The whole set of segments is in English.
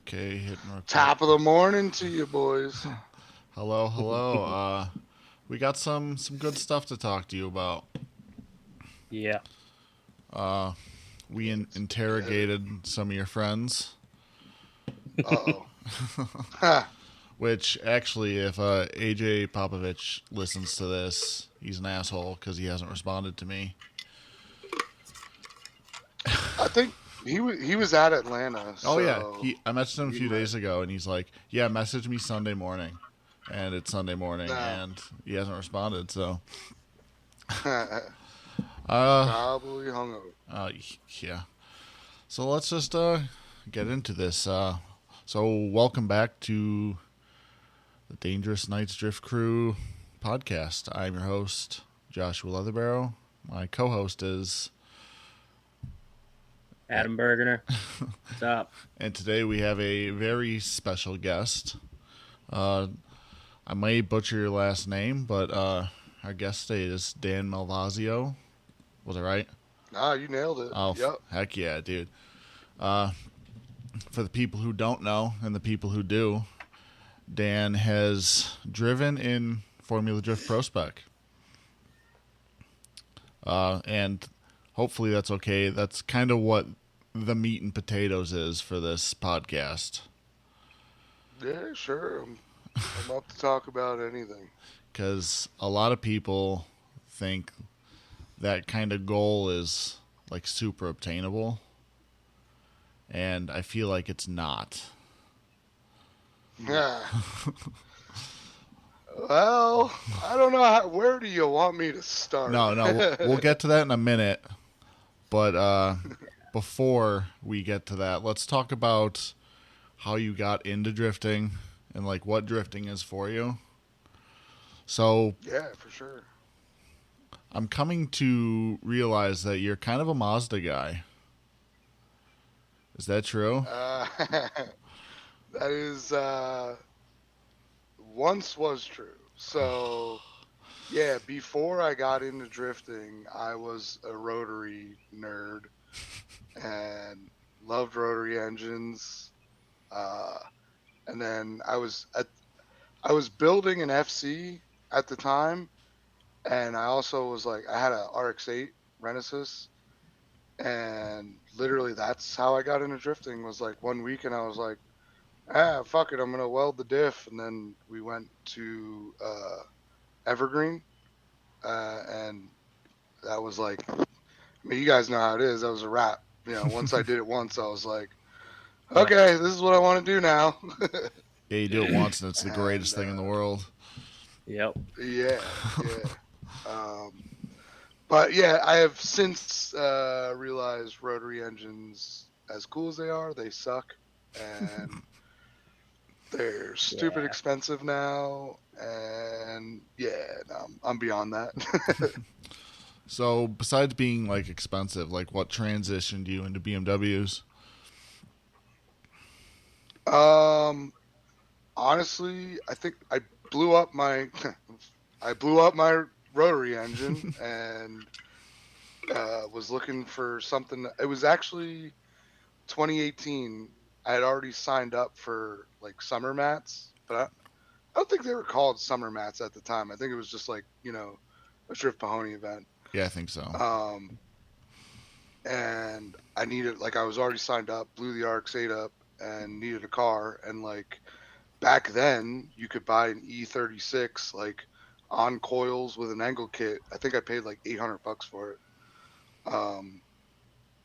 Okay, hitting record. Top of the morning to you, boys. Hello. We got some good stuff to talk to you about. Yeah. We interrogated some of your friends. Uh-oh. Ha. Which, actually, if AJ Popovich listens to this, he's an asshole because he hasn't responded to me. I think he was at Atlanta. Oh, yeah. So I messaged him a few days ago, and he's like, yeah, message me Sunday morning. And it's Sunday morning, and he hasn't responded, so... probably hungover. Yeah. So let's just get into this. So welcome back to the Dangerous Nights Drift Crew podcast. I'm your host, Joshua Leatherbarrow. My co-host is Adam Bergener. What's up? And today we have a very special guest. I may butcher your last name, but our guest today is Dan Malvasio. Was it right? Ah, you nailed it. Oh, yep. Heck yeah, dude. For the people who don't know and the people who do, Dan has driven in Formula Drift Prospec. And hopefully that's okay. That's kind of what the meat and potatoes is for this podcast. Yeah, sure. I'm up to talk about anything. Because a lot of people think that kind of goal is like super obtainable. And I feel like it's not. Yeah. Well, I don't know. Where do you want me to start? No, we'll get to that in a minute. But before we get to that, let's talk about how you got into drifting and like what drifting is for you. So yeah, for sure. I'm coming to realize that you're kind of a Mazda guy. Is that true? That is once was true. So, yeah, before I got into drifting, I was a rotary nerd and loved rotary engines. And then I was building an FC at the time, and I also was like, I had a RX-8 Renesis, and literally that's how I got into drifting. Was like one week, and I was like, fuck it, I'm gonna weld the diff. And then we went to Evergreen, and that was like, I mean, you guys know how it is. That was a wrap. You know, once I did it once, I was like, okay, this is what I want to do now. Yeah, you do it once, and it's the greatest thing in the world. Yep. Yeah. But yeah, I have since realized rotary engines, as cool as they are, they suck, and they're stupid expensive now. And yeah, no, I'm beyond that. So besides being like expensive, like what transitioned you into BMWs? Honestly, I think I blew up my rotary engine and was looking for something. It was actually 2018. I had already signed up for like summer mats, but I don't think they were called summer mats at the time. I think it was just like, a Drift Pahoney event. Yeah, I think so. And I needed, like, I was already signed up, blew the RX-8 up, and needed a car. And like back then, you could buy an E36 like on coils with an angle kit. I think I paid like $800 for it.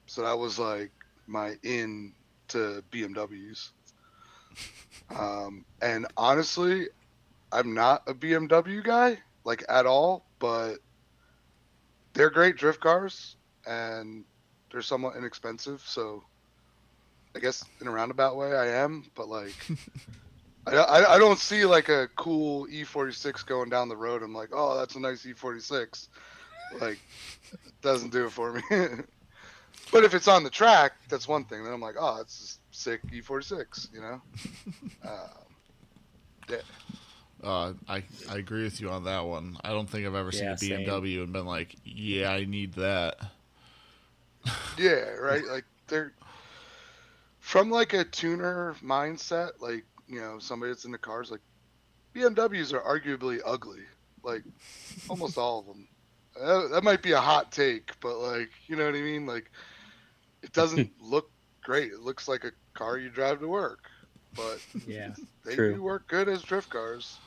So that was like my in to BMWs. And honestly, I'm not a BMW guy, like, at all, but they're great drift cars and they're somewhat inexpensive. So I guess in a roundabout way I am, but like, I don't see like a cool E46 going down the road. I'm like, oh, that's a nice E46. Like, it doesn't do it for me. But if it's on the track, that's one thing. Then I'm like, oh, it's a sick E46, Yeah. I agree with you on that one. I don't think I've ever seen a BMW and been like, yeah, I need that. Yeah, right. Like from like a tuner mindset, like somebody that's into cars, like BMWs are arguably ugly, like almost all of them. That might be a hot take, but like you know what I mean. Like it doesn't look great. It looks like a car you drive to work, but Yeah. they True. do work good as drift cars.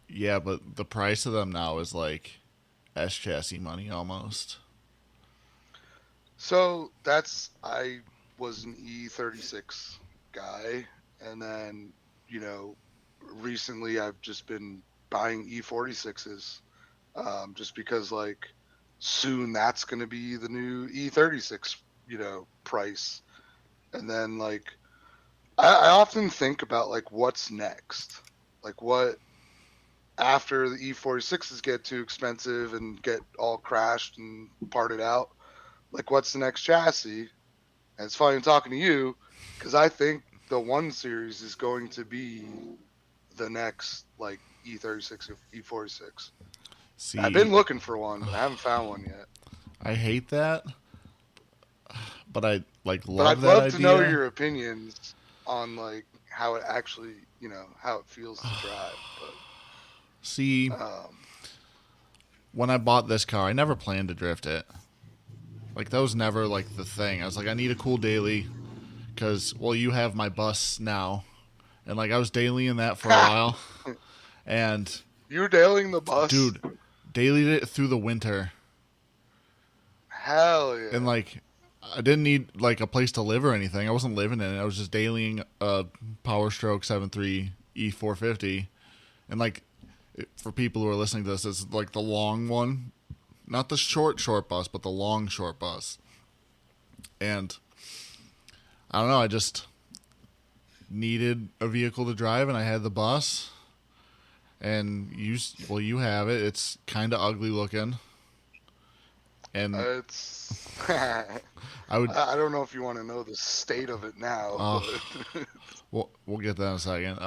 Yeah, but the price of them now is like S chassis money almost. So I was an E36 guy, and then you know recently I've just been buying E46s, just because like soon that's going to be the new E36 price, and then like I often think about like what's next, like what after the E46s get too expensive and get all crashed and parted out, like what's the next chassis. And it's funny I'm talking to you because I think the 1 Series is going to be the next like E36 or E46. I've See, been looking for one, but I haven't found one yet. I hate that, but I like But love I'd that love to know idea. your opinions on like how it actually, how it feels to drive. See, But when I bought this car, I never planned to drift it. Like that was never like the thing. I was like, I need a cool daily because well, you have my bus now, and like I was daily in that for a while, and you're dailing the bus? dude, dailied it through the winter, Hell and yeah. like I didn't need like a place to live or anything. I wasn't living in it. I was just dailying a Power Stroke 7.3 E450, and like for people who are listening to this, it's like the long one, not the short bus, but the long short bus. And I don't know, I just needed a vehicle to drive, and I had the bus. And you have it. It's kind of ugly looking, and It's I would. I don't know if you want to know the state of it now, Uh, but we'll get that in a second.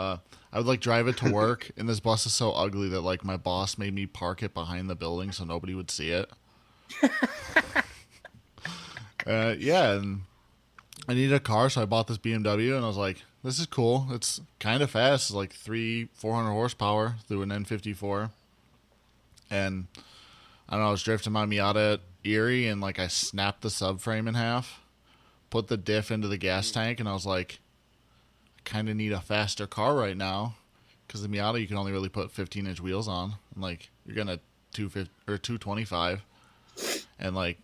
I would like drive it to work, and this bus is so ugly that like my boss made me park it behind the building so nobody would see it. Yeah, and I needed a car, so I bought this BMW, and I was like, "This is cool. It's kind of fast. It's like 400 horsepower through an N54." And I don't know, I was drifting my Miata at Erie, and like I snapped the subframe in half, put the diff into the gas tank, and I was like, I kind of need a faster car right now, because the Miata you can only really put 15-inch wheels on, and like you're gonna 250 or 225, and like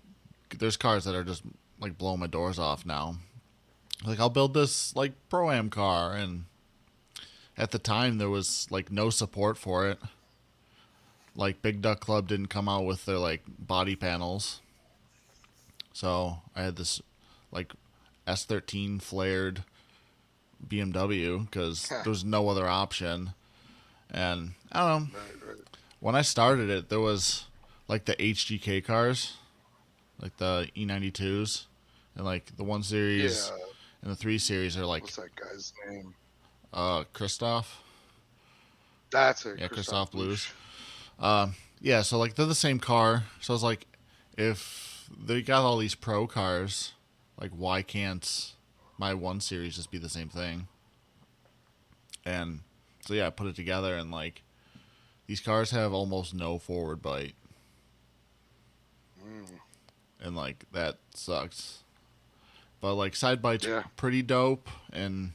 there's cars that are just like blowing my doors off now. Like I'll build this like pro-am car, and at the time there was like no support for it. Like Big Duck Club didn't come out with their like body panels, so I had this like S13 flared BMW because there was no other option. And I don't know. right. When I started it, there was like the HGK cars, like the E92s, and like the 1 Series Yeah. and the 3 Series are like What's that guy's name? Christoph. That's it. Yeah, Christoph Christoph Blues. Blues. Yeah, so like they're the same car. So I was like, if they got all these pro cars, like why can't my 1 Series just be the same thing? And so yeah, I put it together, and like these cars have almost no forward bite, and like that sucks. But like side bite's Yeah. pretty dope, and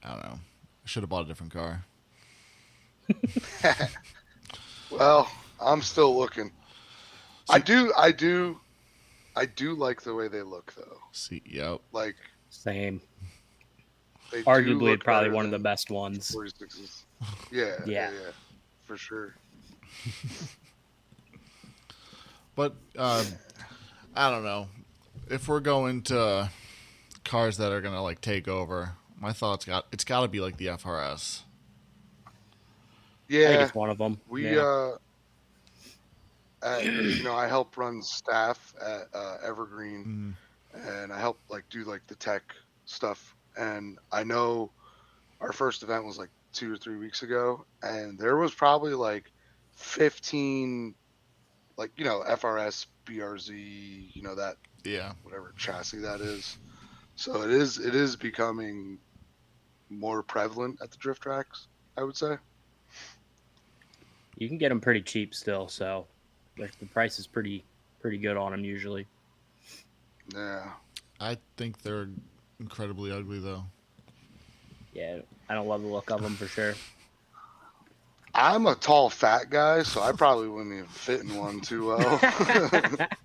I don't know. I should have bought a different car. Well, I'm still looking. I do like the way they look though. See, yep. Like Same. they do Arguably, look probably better one of the than best ones. 46s. Yeah, Yeah. for sure. But I don't know. If we're going to cars that are gonna like take over, my thoughts it's got to be like the FRS. I think Yeah, it's one of them. we Yeah. I help run staff at Evergreen, Mm. and I help like do like the tech stuff. And I know our first event was like 2 or 3 weeks ago, and there was probably like 15, like FRS BRZ, that Yeah. whatever chassis that is. So it is becoming more prevalent at the drift tracks, I would say. You can get them pretty cheap still, so the price is pretty good on them usually. Yeah. I think they're incredibly ugly, though. Yeah, I don't love the look of them for sure. I'm a tall, fat guy, so I probably wouldn't even fit in one too well.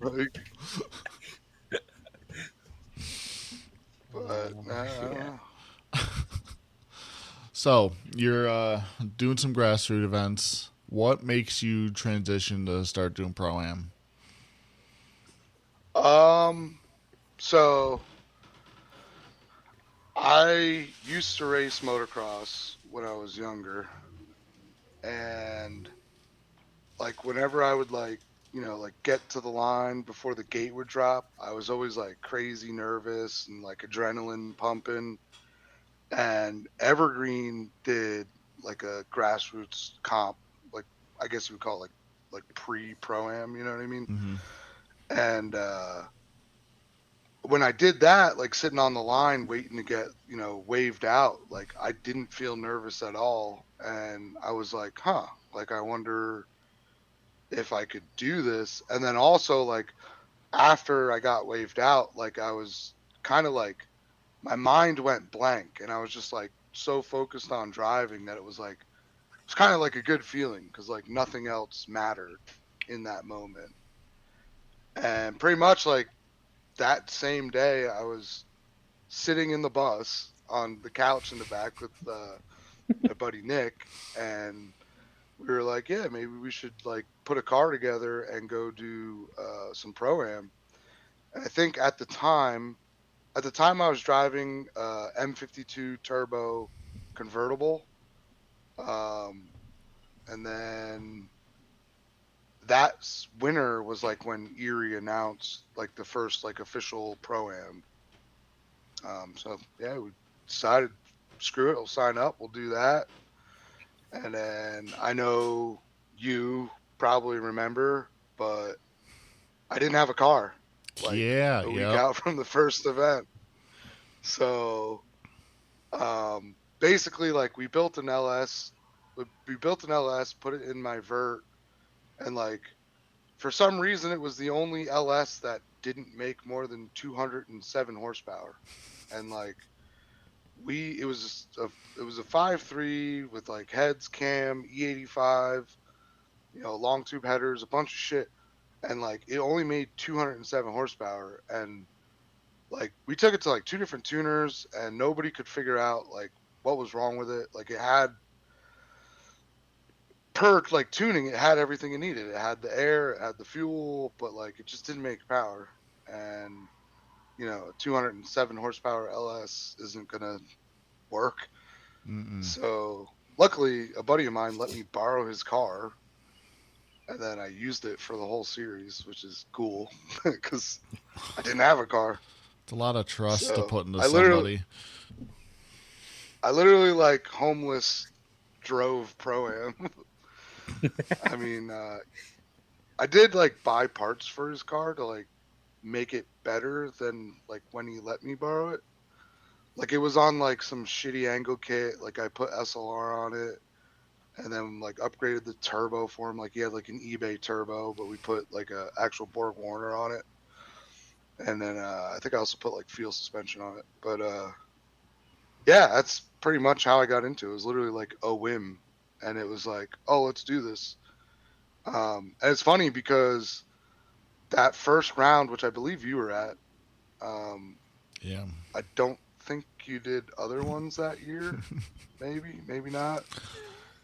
Like, but I don't Yeah. know. So you're doing some grassroots events. What makes you transition to start doing pro am? Um, so I used to race motocross when I was younger, and like whenever I would like get to the line before the gate would drop, I was always like crazy nervous and like adrenaline pumping. And Evergreen did like a grassroots comp, like I guess we would call it like pre pro am, you know what I mean? Mm-hmm. And when I did that, like sitting on the line waiting to get, waved out, like I didn't feel nervous at all. And I was like, huh, like I wonder if I could do this. And then also like after I got waved out, like I was kind of like my mind went blank and I was just like so focused on driving that it was like it's kind of like a good feeling because like nothing else mattered in that moment. And pretty much like that same day, I was sitting in the bus on the couch in the back with my buddy Nick, and we were like, yeah, maybe we should like put a car together and go do some pro am. And I think at the time I was driving M52 turbo convertible, um, and then that winter was like when Erie announced like the first like official pro am. So yeah, we decided, screw it, we'll sign up, we'll do that. And then I know you probably remember, but I didn't have a car like Yeah. a week Yep. out from the first event. So basically, like we built an LS, put it in my vert, and like for some reason it was the only LS that didn't make more than 207 horsepower, and like we it was a 5.3 with like heads, cam, E85, long tube headers, a bunch of shit, and like it only made 207 horsepower, and like we took it to like two different tuners, and nobody could figure out like what was wrong with it. Like it had per like tuning, it had everything it needed. It had the air, it had the fuel, but like it just didn't make power. And 207 horsepower LS isn't gonna work. Mm-mm. So luckily, a buddy of mine let me borrow his car, and then I used it for the whole series, which is cool because I didn't have a car. It's a lot of trust to So put into I literally, somebody. I literally like homeless drove pro am. I mean, I did like buy parts for his car to like make it better than like when he let me borrow it. Like it was on like some shitty angle kit. Like I put SLR on it and then like upgraded the turbo for him. Like he had like an eBay turbo, but we put like a actual Borg Warner on it. And then I think I also put like fuel suspension on it. But yeah, that's pretty much how I got into it. It was literally like a whim, and it was like, oh, let's do this. And it's funny because that first round, which I believe you were at, um, Yeah. I don't think you did other ones that year. Maybe, maybe not.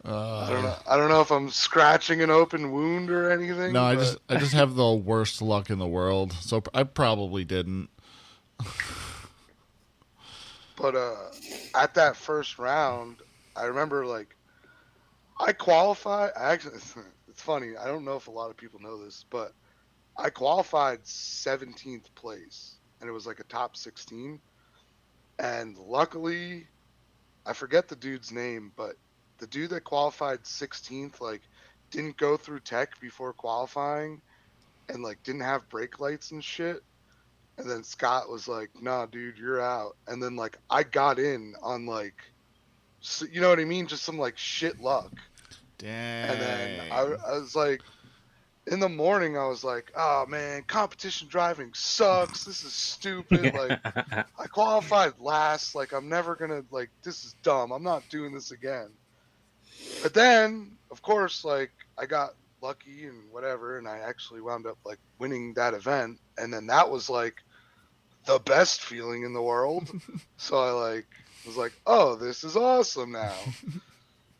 I don't Uh, know. I don't know if I'm scratching an open wound or no, anything, I but just I just have the worst luck in the world, so I probably didn't. but at that first round, I remember like I qualified. I actually, it's funny. I don't know if a lot of people know this, but I qualified 17th place, and it was like a top 16. And luckily, I forget the dude's name, but the dude that qualified 16th, like, didn't go through tech before qualifying, and like didn't have brake lights and shit. And then Scott was like, "Nah, dude, you're out." And then like I got in on like, you know what I mean, just some like shit luck. And then Dang. I was like, in the morning, I was like, "Oh man, competition driving sucks. This is stupid. Like, I qualified last. Like, I'm never gonna like. This is dumb. I'm not doing this again." But then, of course, like I got lucky and whatever, and I actually wound up like winning that event. And then that was like the best feeling in the world. So I like was like, "Oh, this is awesome now."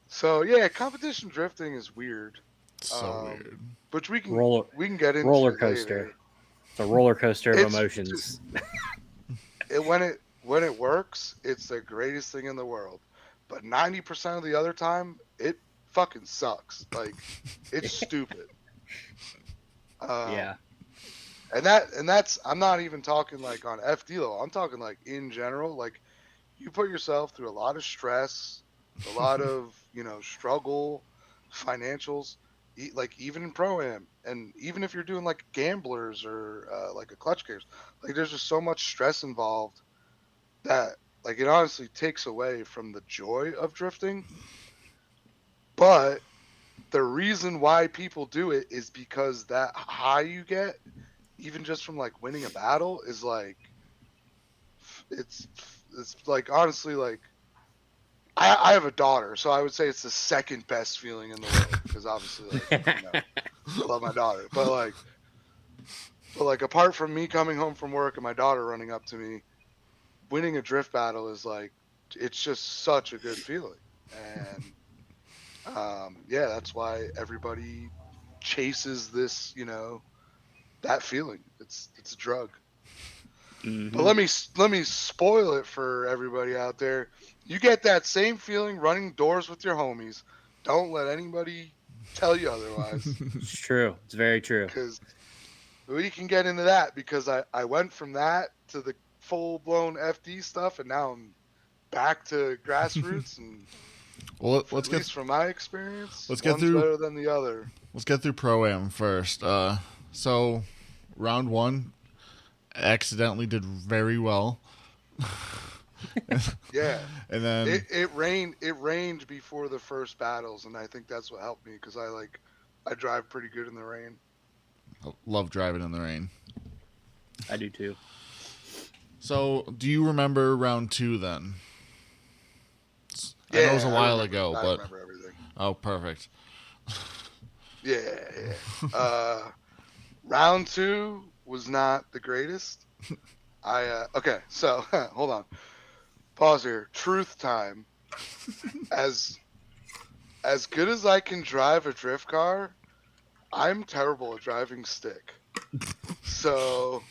So yeah, competition drifting is weird, So weird. which roller we can get roller into coaster. later. It's a roller coaster of It's emotions. when it works, it's the greatest thing in the world. But 90% of the other time, it fucking sucks. Like it's stupid. Yeah. Um, and that's I'm not even talking like on FD level. I'm talking like in general. Like you put yourself through a lot of stress, a lot of struggle, financials, like even in pro am, and even if you're doing like gamblers or like a clutch case, like there's just so much stress involved that like it honestly takes away from the joy of drifting. But the reason why people do it is because that high you get, even just from like winning a battle, is like it's it's like honestly like I have a daughter, so I would say it's the second best feeling in the world because obviously like I love my daughter, but like apart from me coming home from work and my daughter running up to me, winning a drift battle is like it's just such a good feeling. And yeah, that's why everybody chases this, that feeling. It's a drug. But hmm let me spoil it for everybody out there. You get that same feeling running doors with your homies. Don't let anybody tell you otherwise, It's true. It's very true. because we can get into that because I went from that to the full blown FD stuff, and now I'm back to grassroots, and Well, at least from my experience, let's get one's through better than the other. let's get through pro am first. So round one accidentally did very well, Yeah, and then it rained before the first battles, and I think that's what helped me because I drive pretty good in the rain. love driving in the rain. I do too. So do you remember round two then? I know it was a Yeah, while ago, I but remember everything. oh, perfect. Yeah, yeah. Round two was not the greatest. Okay, so hold on, pause here. Truth time. As as good as I can drive a drift car, I'm terrible at driving stick. So,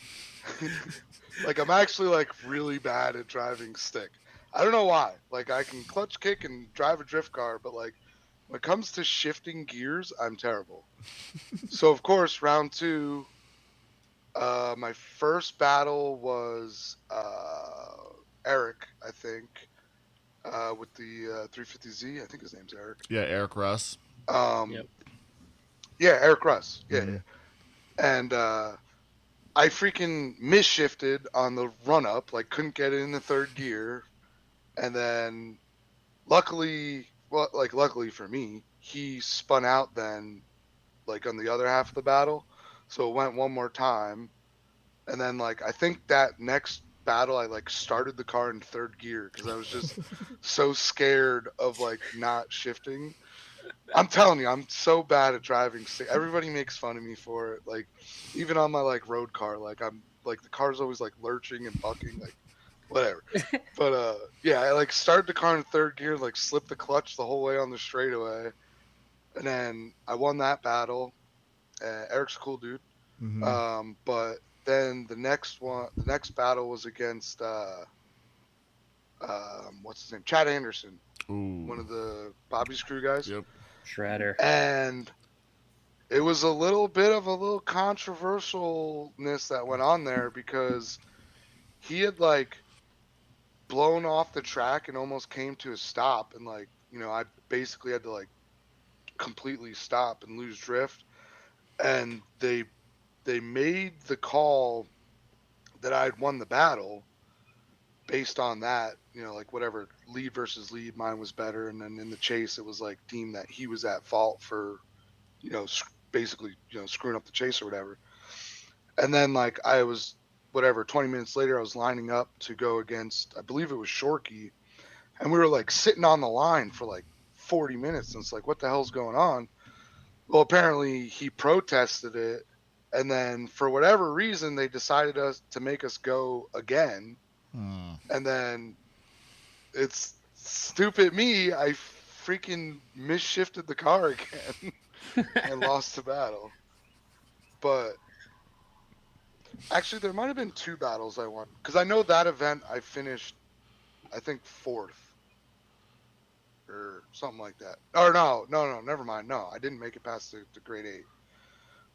like, I'm actually like really bad at driving stick. I don't know why. Like, I can clutch kick and drive a drift car, but like when it comes to shifting gears, I'm terrible. So, of course, round two, my first battle was Eric, I think, with the 350Z. I think his name's Eric. Yeah, Eric Russ. Um, Yep. yeah, Eric Russ. Yeah, Mm-hmm. yeah. And I freaking misshifted on the run up, like couldn't get it in the third gear, and then luckily for me, he spun out then, like on the other half of the battle, so it went one more time, and then like I think that next battle I like started the car in third gear because I was just so scared of like not shifting. I'm telling you, I'm so bad at driving. Everybody makes fun of me for it. Like, even on my like road car, like I'm like the car's always like lurching and bucking, like whatever. But yeah, I like started the car in third gear, like slipped the clutch the whole way on the straightaway, and then I won that battle. Eric's a cool dude. Mm-hmm. But then the next battle was against what's his name, Chad Anderson, one Ooh. of the Bobby's crew guys, Yep. Shredder. and it was a little bit of a little controversialness that went on there because he had like blown off the track and almost came to a stop, and like I basically had to like completely stop and lose drift, and they made the call that I'd won the battle based on that, like whatever lead versus lead, mine was better. And then in the chase, it was like deemed that he was at fault for, basically, screwing up the chase or whatever. And then like I was, whatever, 20 minutes later, I was lining up to go against, I believe it was Shorkey. And we were like sitting on the line for like 40 minutes. And it's like, what the hell's going on? Well, apparently he protested it. And then for whatever reason, they decided to make us go again. And then it's stupid me. I freaking misshifted the car again and lost the battle. But actually, there might have been 2 battles I won. Because I know that event I finished, I think, 4th. Or something like that. Or no, never mind. No, I didn't make it past the grade 8.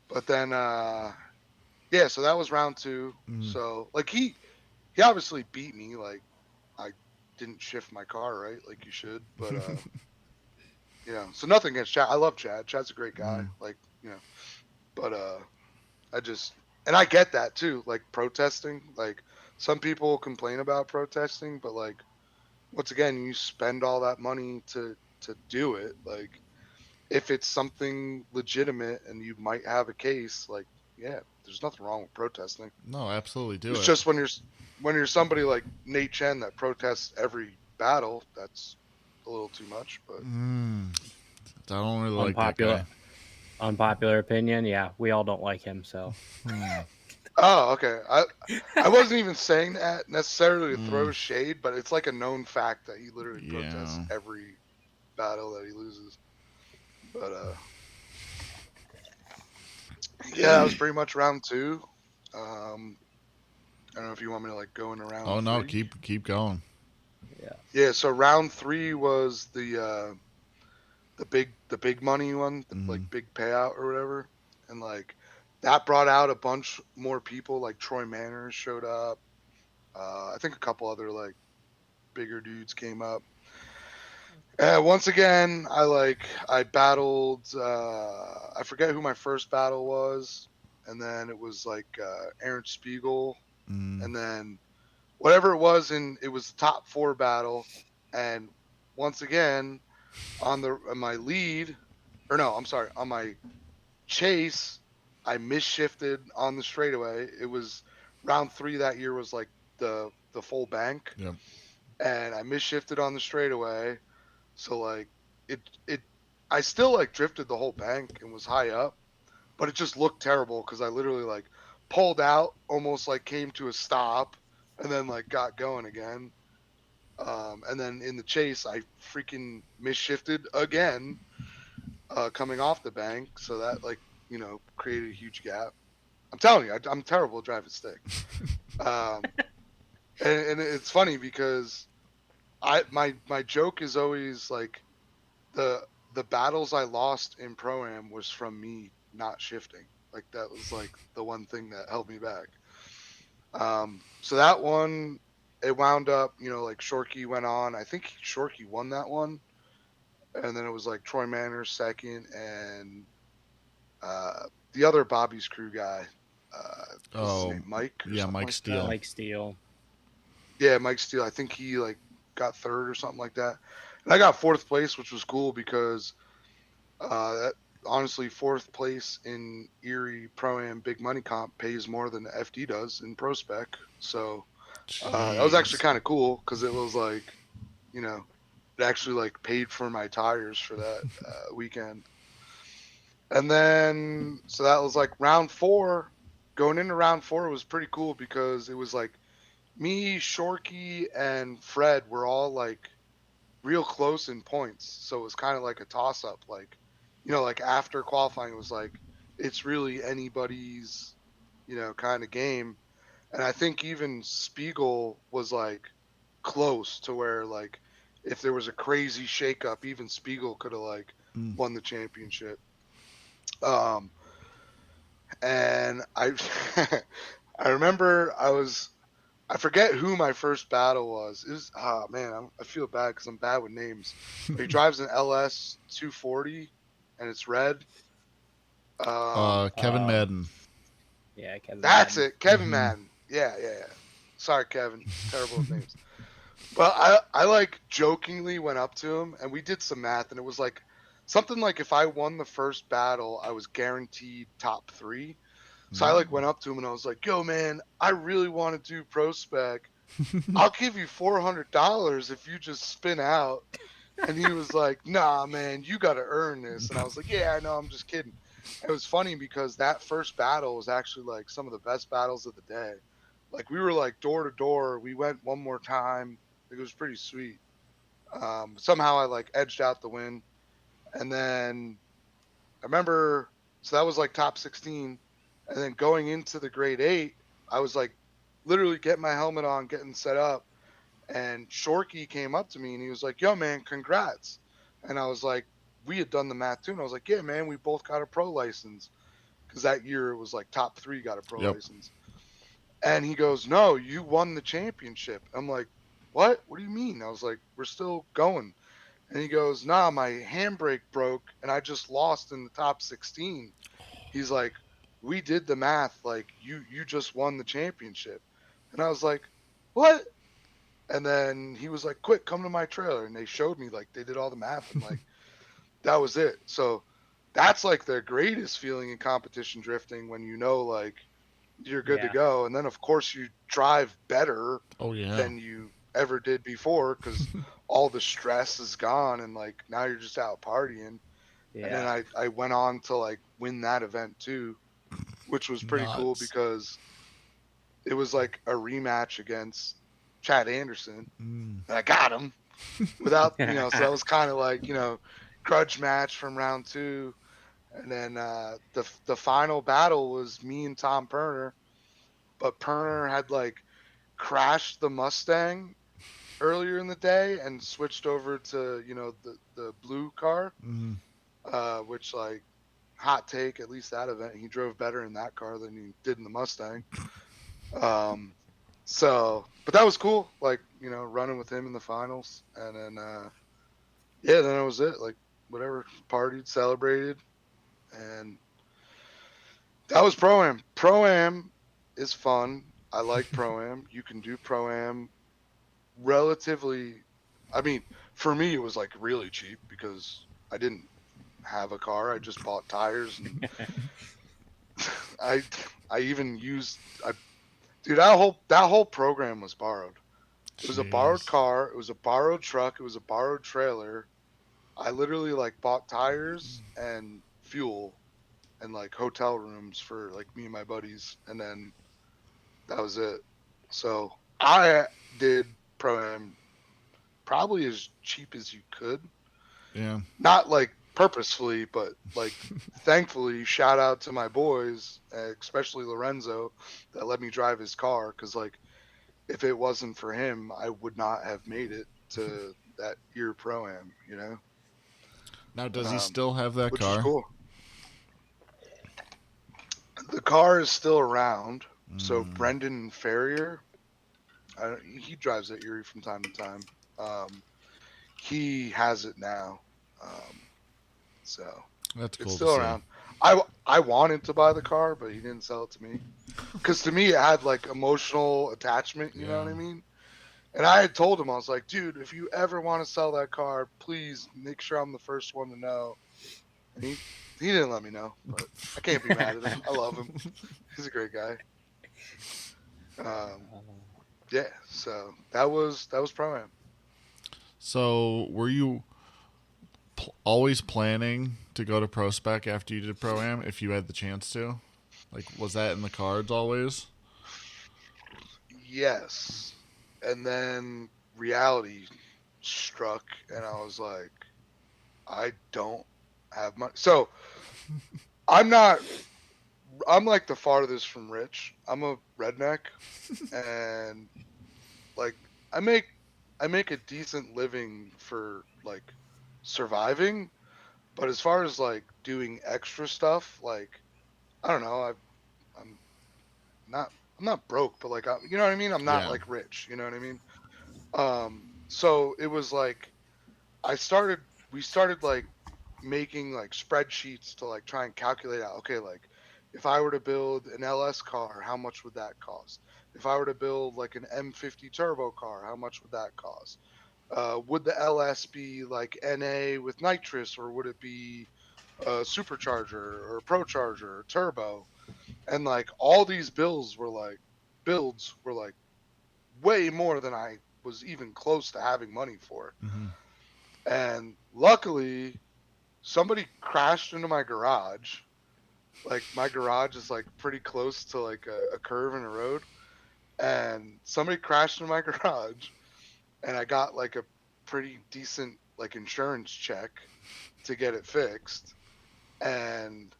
But then, yeah, so that was round 2. So, like, he obviously beat me. Like, I didn't shift my car right, like you should. But, so nothing against Chad. I love Chad. Chad's a great guy. Like, but, and I get that too. Like, protesting. Like, some people complain about protesting, but, like, once again, you spend all that money to do it. Like, if it's something legitimate and you might have a case, like, yeah, there's nothing wrong with protesting. No, absolutely do it. It's just when you're somebody like Nate Chen that protests every battle, that's a little too much. But I don't really like that guy. Unpopular opinion, yeah, we all don't like him. So. Oh, okay. I wasn't even saying that necessarily to throw shade, but it's like a known fact that he literally protests every battle that he loses. But yeah, that was pretty much round 2. I don't know if you want me to like go in around. Oh no, keep going. Yeah. So round 3 was the big money one, like big payout or whatever, and like. That brought out a bunch more people, like Troy Manners showed up. I think a couple other, like, bigger dudes came up. Once again, I battled, I forget who my first battle was. And then it was, like, Aaron Spiegel. And then whatever it was, it was the top 4 battle. And once again, on my chase, I misshifted on the straightaway. It was round 3 that year was like the full bank. Yep. And I misshifted on the straightaway. So like I still like drifted the whole bank and was high up, but it just looked terrible because I literally like pulled out, almost like came to a stop, and then like got going again. And then in the chase, I freaking misshifted again, coming off the bank. So that like, created a huge gap. I'm telling you, I'm terrible at driving stick. And it's funny because my joke is always like the battles I lost in Pro-Am was from me not shifting. Like that was like the one thing that held me back. So that one, it wound up, like Shorkey went on. I think Shorkey won that one. And then it was like Troy Manners second and the other Bobby's crew guy. Mike? Yeah, Mike Steele. Mike Steele. Yeah, Mike Steele. I think he like got 3rd or something like that. And I got 4th place, which was cool because that honestly 4th place in Erie Pro-Am Big Money Comp pays more than the FD does in prospec. So that was actually kind of cool because it was like, it actually like paid for my tires for that weekend. And then, so that was like round 4. Going into round 4 was pretty cool because it was like me, Shorkey, and Fred were all like real close in points. So it was kind of like a toss up. Like, like after qualifying, it was like, it's really anybody's, kind of game. And I think even Spiegel was like close to where like, if there was a crazy shakeup, even Spiegel could have like won the championship. And I remember I forget who my first battle was. It was, I feel bad because I'm bad with names. But he drives an LS 240 and it's red. Kevin Madden. Yeah, Kevin. That's Madden. it, Kevin Madden. Yeah. Sorry, Kevin. Terrible with names. But I like jokingly went up to him and we did some math and it was like something like if I won the first battle, I was guaranteed top 3. So I like went up to him and I was like, "Yo, man, I really want to do prospec. I'll give you $400 if you just spin out." And he was like, "Nah, man, you got to earn this." And I was like, "Yeah, I know, I'm just kidding." It was funny because that first battle was actually like some of the best battles of the day. Like we were like door to door. We went one more time. It was pretty sweet. Somehow I like edged out the win. And then I remember, so that was like top 16. And then going into the grade 8, I was like literally getting my helmet on, getting set up. And Shorky came up to me and he was like, "Yo, man, congrats." And I was like, we had done the math too. And I was like, "Yeah, man, we both got a pro license." Because that year it was like top 3 got a pro Yep. license. And he goes, "No, you won the championship." I'm like, "What? What do you mean?" I was like, "We're still going." And he goes, "Nah, my handbrake broke and I just lost in the top 16." He's like, "We did the math. Like, you just won the championship." And I was like, "What?" And then he was like, "Quick, come to my trailer." And they showed me, like, they did all the math and, like, that was it. So that's, like, the greatest feeling in competition drifting when you know, like, you're good to Yeah. go. And then, of course, you drive better Oh yeah. than you ever did before because all the stress is gone and, like, now you're just out partying. And then Yeah. I went on to, like, win that event too, which was pretty cool Nuts. because it was, like, a rematch against Chad Anderson. Mm. And I got him without, so that was kind of like, grudge match from round 2. And then the final battle was me and Tom Perner, but Perner had like crashed the Mustang earlier in the day and switched over to the blue car, Mm. which like hot take, at least that event he drove better in that car than he did in the Mustang. Um, but that was cool, like running with him in the finals, and then yeah, then that was it. Like whatever, partied, celebrated, and that was pro am. Pro am is fun. I like pro am. You can do pro am relatively. I mean, for me, it was like really cheap because I didn't have a car. I just bought tires, and I I even used dude, that whole program was borrowed. It was a borrowed Jeez. car. It was a borrowed truck. It was a borrowed trailer. I literally like bought tires and fuel and like hotel rooms for like me and my buddies, and then that was it. So I did pro am probably as cheap as you could, Yeah. not like purposefully, but like thankfully, shout out to my boys, especially Lorenzo, that let me drive his car because like if it wasn't for him, I would not have made it to that year pro am. Now, does he still have that Which was car? cool. The car is still around. So Mm. Brendan Ferrier, he drives at Erie from time to time. He has it now, so That's it's cool to still see. around. I wanted to buy the car, but he didn't sell it to me because to me it had like emotional attachment. You know Yeah. what I mean? And I had told him, I was like, "Dude, if you ever want to sell that car, please make sure I'm the first one to know." And he didn't let me know, but I can't be mad at him. I love him. He's a great guy. Um, yeah, so that was pro am. So, were you always planning to go to pro spec after you did pro am if you had the chance to? Like, was that in the cards always? Yes, and then reality struck, and I was like, I don't have money. So I'm not. I'm like the farthest from rich. I'm a redneck, and like I make I make a decent living for like surviving. But as far as like doing extra stuff, like I don't know, I'm not I'm not broke, but like you know what I mean. I'm not Yeah. like rich. You know what I mean. So it was like I started. We started like making like spreadsheets to like try and calculate out. Okay, like if I were to build an LS car, how much would that cost? If I were to build like an M50 turbo car, how much would that cost? Would the LS be like NA with nitrous, or would it be a supercharger or a procharger or turbo? And like all these builds were like way more than I was even close to having money for. Mm-hmm. And luckily, somebody crashed into my garage. Like my garage is like pretty close to like a curve in a road, and somebody crashed into my garage, and I got like a pretty decent like insurance check to get it fixed. And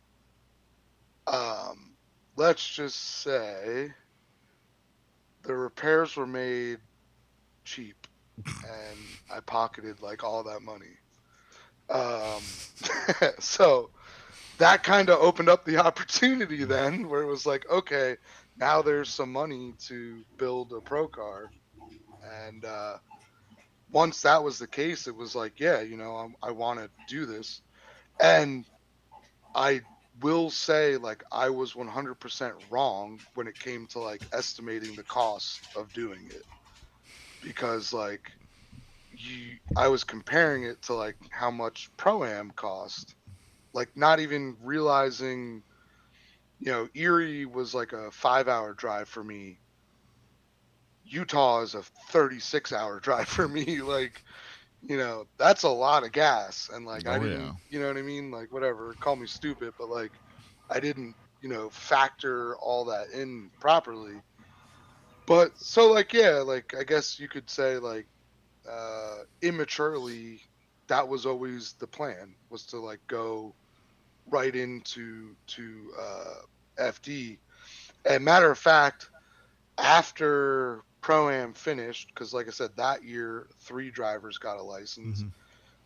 let's just say the repairs were made cheap, and I pocketed like all that money. So that kind of opened up the opportunity then, where it was like, okay, now there's some money to build a pro car. And once that was the case, it was like, yeah, I want to do this. And I will say, like, I was 100% wrong when it came to like estimating the cost of doing it, because like I was comparing it to like how much Pro-Am cost, like not even realizing, Erie was like a 5-hour drive for me. Utah is a 36-hour drive for me. Like, that's a lot of gas. And like, I Oh yeah. didn't, you know what I mean? Like, whatever, call me stupid, but like, I didn't, factor all that in properly. But so, like, yeah, like, I guess you could say, like, immaturely, that was always the plan, was to like go right into FD. And matter of fact, after Pro-Am finished, because like I said, that year 3 drivers got a license. Mm-hmm.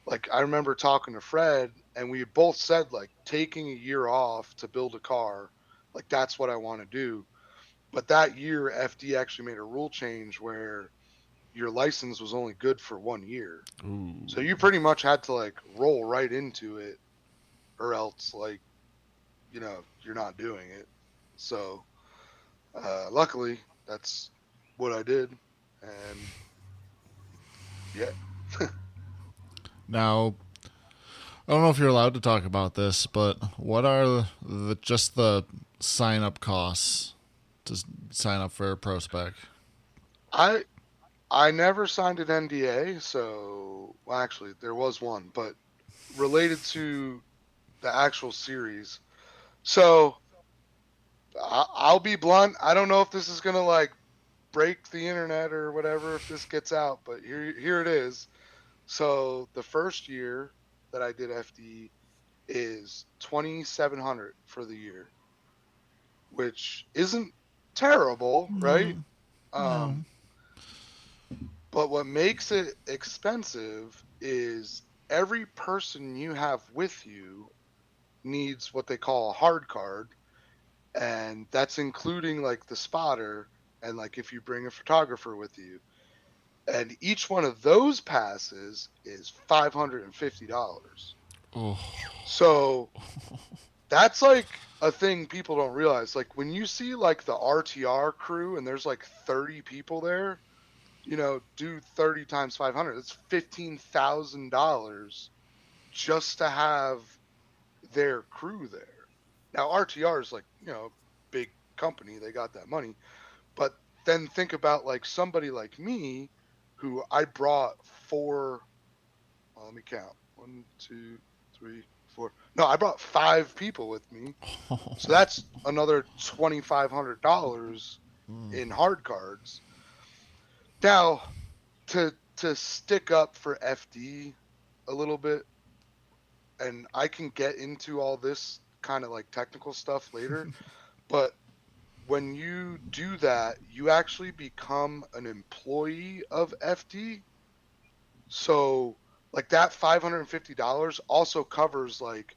Like I remember talking to Fred, and we both said like taking a year off to build a car, like that's what I want to do. But that year, FD actually made a rule change where your license was only good for 1 year. Ooh. So you pretty much had to like roll right into it, or else like, you're not doing it. So luckily, that's what I did. And yeah. Now, I don't know if you're allowed to talk about this, but what are just the sign up costs to sign up for a prospec? I never signed an NDA, so well, actually there was one, but related to the actual series. So I'll be blunt. I don't know if this is gonna like break the internet or whatever if this gets out, but here it is. So the first year that I did FD is 2,700 for the year, which isn't terrible, right? No, no. Um, but what makes it expensive is every person you have with you needs what they call a hard card, and that's including like the spotter and like if you bring a photographer with you. And each one of those passes is $550. Oh. So that's like a thing people don't realize. Like when you see like the RTR crew and there's like 30 people there, do 30 times 500. That's $15,000 just to have their crew there. Now RTR is like, big company, they got that money. But then think about like somebody like me who I brought 4, well, let me count. 1, 2, 3, 4. No, I brought 5 people with me. So that's another $2,500 in hard cards. Now, to stick up for FD a little bit, and I can get into all this kind of like technical stuff later, but when you do that, you actually become an employee of FD. So, like that $550 also covers like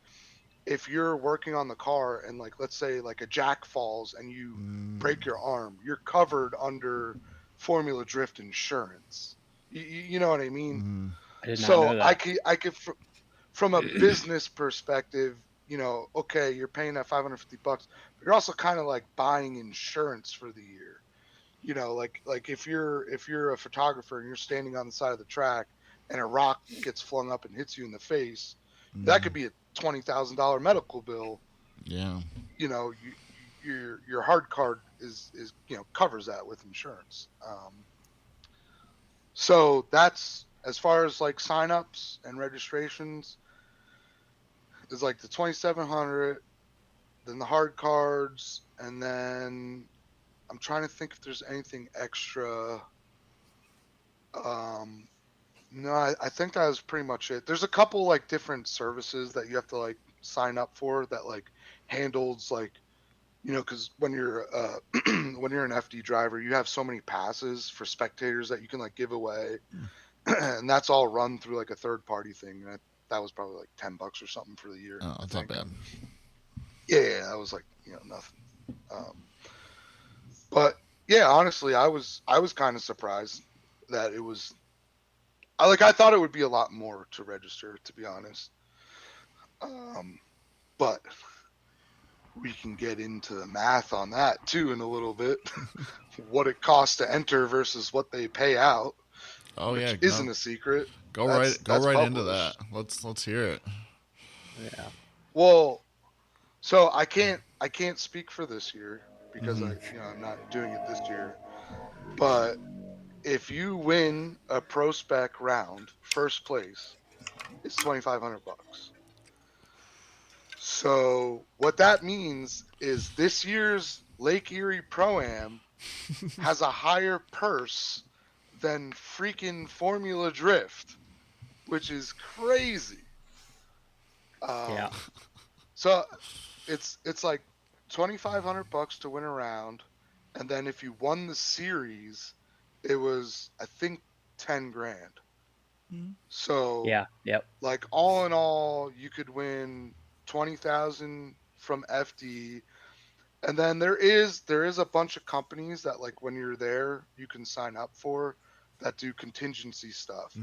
if you're working on the car and like let's say like a jack falls and you break your arm, you're covered under Formula Drift insurance. You know what I mean? Mm-hmm. I did not So know I that. could from a business perspective, okay, you're paying that $550, but you're also kind of like buying insurance for the year. like if you're a photographer and you're standing on the side of the track and a rock gets flung up and hits you in the face, that could be a $20,000 medical bill. Yeah. Your hard card is covers that with insurance. So that's as far as like signups and registrations is like the 2,700, then the hard cards, and then I'm trying to think if there's anything extra. No, I think that was pretty much it. There's a couple like different services that you have to like sign up for that like handles like because when you're when you're an FD driver, you have so many passes for spectators that you can like give away, and that's all run through like a third party thing. And that was probably like $10 or something for the year. Oh, that's not bad. Yeah, that was like nothing. But yeah, honestly, I was kind of surprised that it was. I thought it would be a lot more to register, to be honest. But we can get into the math on that too in a little bit. What it costs to enter versus what they pay out. Oh which yeah, isn't a secret. Go right into that. Let's hear it. Yeah. Well, so I can't speak for this year because I'm not doing it this year. But if you win a prospec round, first place, it's $2,500. So what that means is this year's Lake Erie Pro-Am has a higher purse than freaking Formula Drift, which is crazy. Yeah. So it's like $2,500 to win a round, and then if you won the series, it was I think 10 grand. So Yeah. Yep. like all in all, you could win 20,000 from FD, and then there is a bunch of companies that like when you're there you can sign up for that do contingency stuff.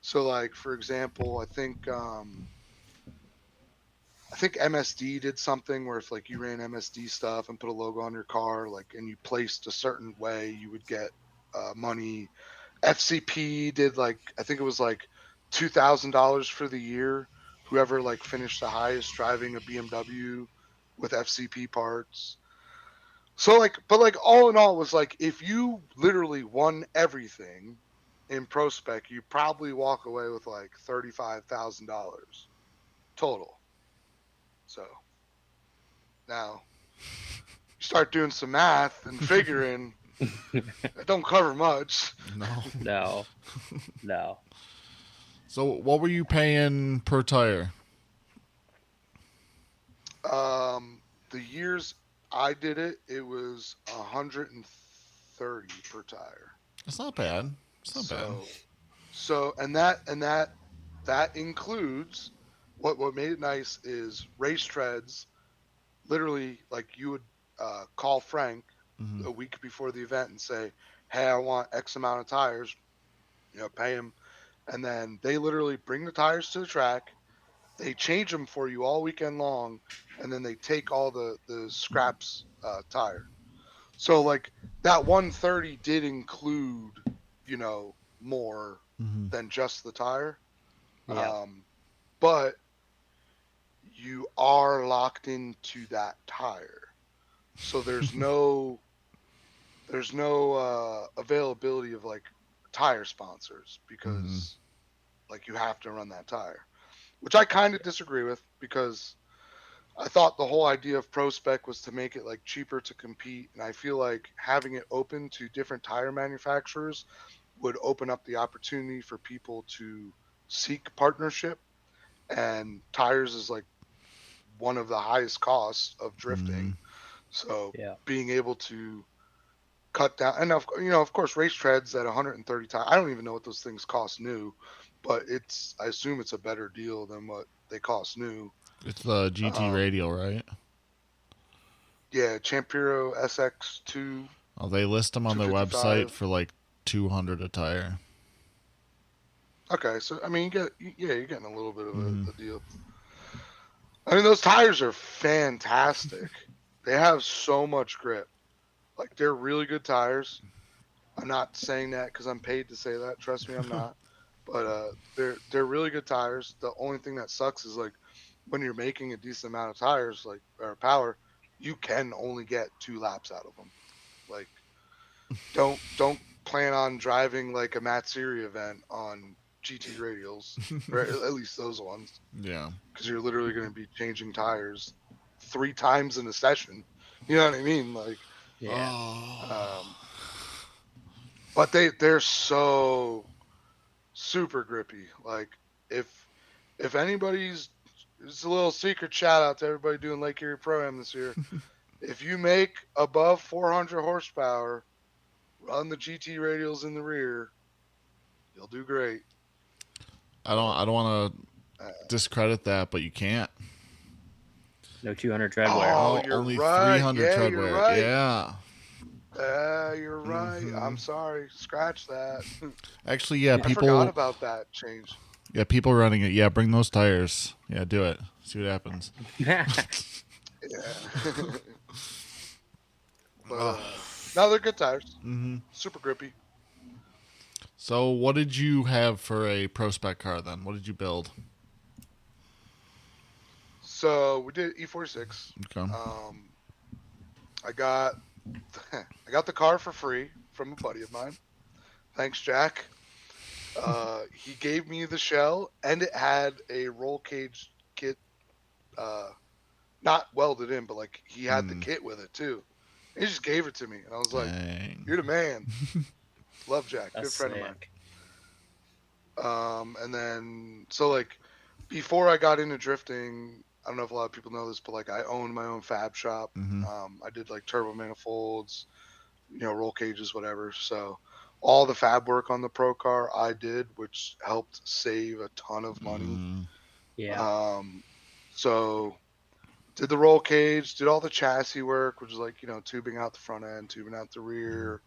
So like for example, I think MSD did something where if like you ran MSD stuff and put a logo on your car, like and you placed a certain way, you would get money. FCP did like I think it was like $2,000 for the year. Whoever like finished the highest driving a BMW with FCP parts. So like, but like all in all, it was like if you literally won everything in prospec, you probably walk away with like $35,000 total. So now you start doing some math and figuring it don't cover much. No. So what were you paying per tire? The years I did it, it was 130 per tire. That's not bad. It's not bad. So and that includes what made it nice is race treads. Literally, like you would call Frank a week before the event and say, "Hey, I want X amount of tires." Pay him, and then they literally bring the tires to the track. They change them for you all weekend long, and then they take all the scraps tire. So like that 130 did include, more than just the tire. Yeah. But you are locked into that tire. So there's no availability of like tire sponsors because like you have to run that tire, which I kind of disagree with because I thought the whole idea of prospec was to make it like cheaper to compete, and I feel like having it open to different tire manufacturers would open up the opportunity for people to seek partnership, and tires is like one of the highest costs of drifting. So being able to cut down, and of course race treads at 130 tires. I don't even know what those things cost new, but I assume it's a better deal than what they cost new. It's the GT radial, right? Yeah, Champiro SX2. Oh, they list them on their website for like 200 a tire. Okay, so I mean, you're getting a little bit of a deal. I mean, those tires are fantastic. They have so much grip. Like they're really good tires. I'm not saying that because I'm paid to say that. Trust me, I'm not. But they're really good tires. The only thing that sucks is like when you're making a decent amount of tires, like or power, you can only get 2 laps out of them. Like don't plan on driving like a Matsuri event on GT radials, or at least those ones, Yeah. because you're literally going to be changing tires 3 times in a session. You know what I mean? Like, Yeah. Oh. but they're so super grippy. Like if anybody's, it's a little secret shout out to everybody doing Lake Erie Pro Am this year. If you make above 400 horsepower, run the GT radials in the rear, you'll do great. I don't want to Uh, discredit that, but you can't. No 200 tread wear. oh, Oh, you're only right. 300 Yeah, tread you're wear. right. Yeah. You're right. Mm-hmm. I'm sorry. Scratch that. Actually, yeah, I forgot people. about that change. Yeah, people running it. Yeah, bring those tires. Yeah, do it. See what happens. Yeah. But no, they're good tires. Mm-hmm. Super grippy. So, what did you have for a prospec car then? What did you build? So we did E46. Okay. I got I got the car for free from a buddy of mine. Thanks, Jack. He gave me the shell, and it had a roll cage kit, not welded in, but like he had the kit with it too. He just gave it to me, and I was like, Dang. "You're the man." Love Jack, That's good friend of sick. mine. And then so like before I got into drifting, I don't know if a lot of people know this, but like I owned my own fab shop. Mm-hmm. I did like turbo manifolds, roll cages, whatever. So all the fab work on the pro car I did, which helped save a ton of money. Mm-hmm. Yeah. So did the roll cage, did all the chassis work, which is like, tubing out the front end, tubing out the rear.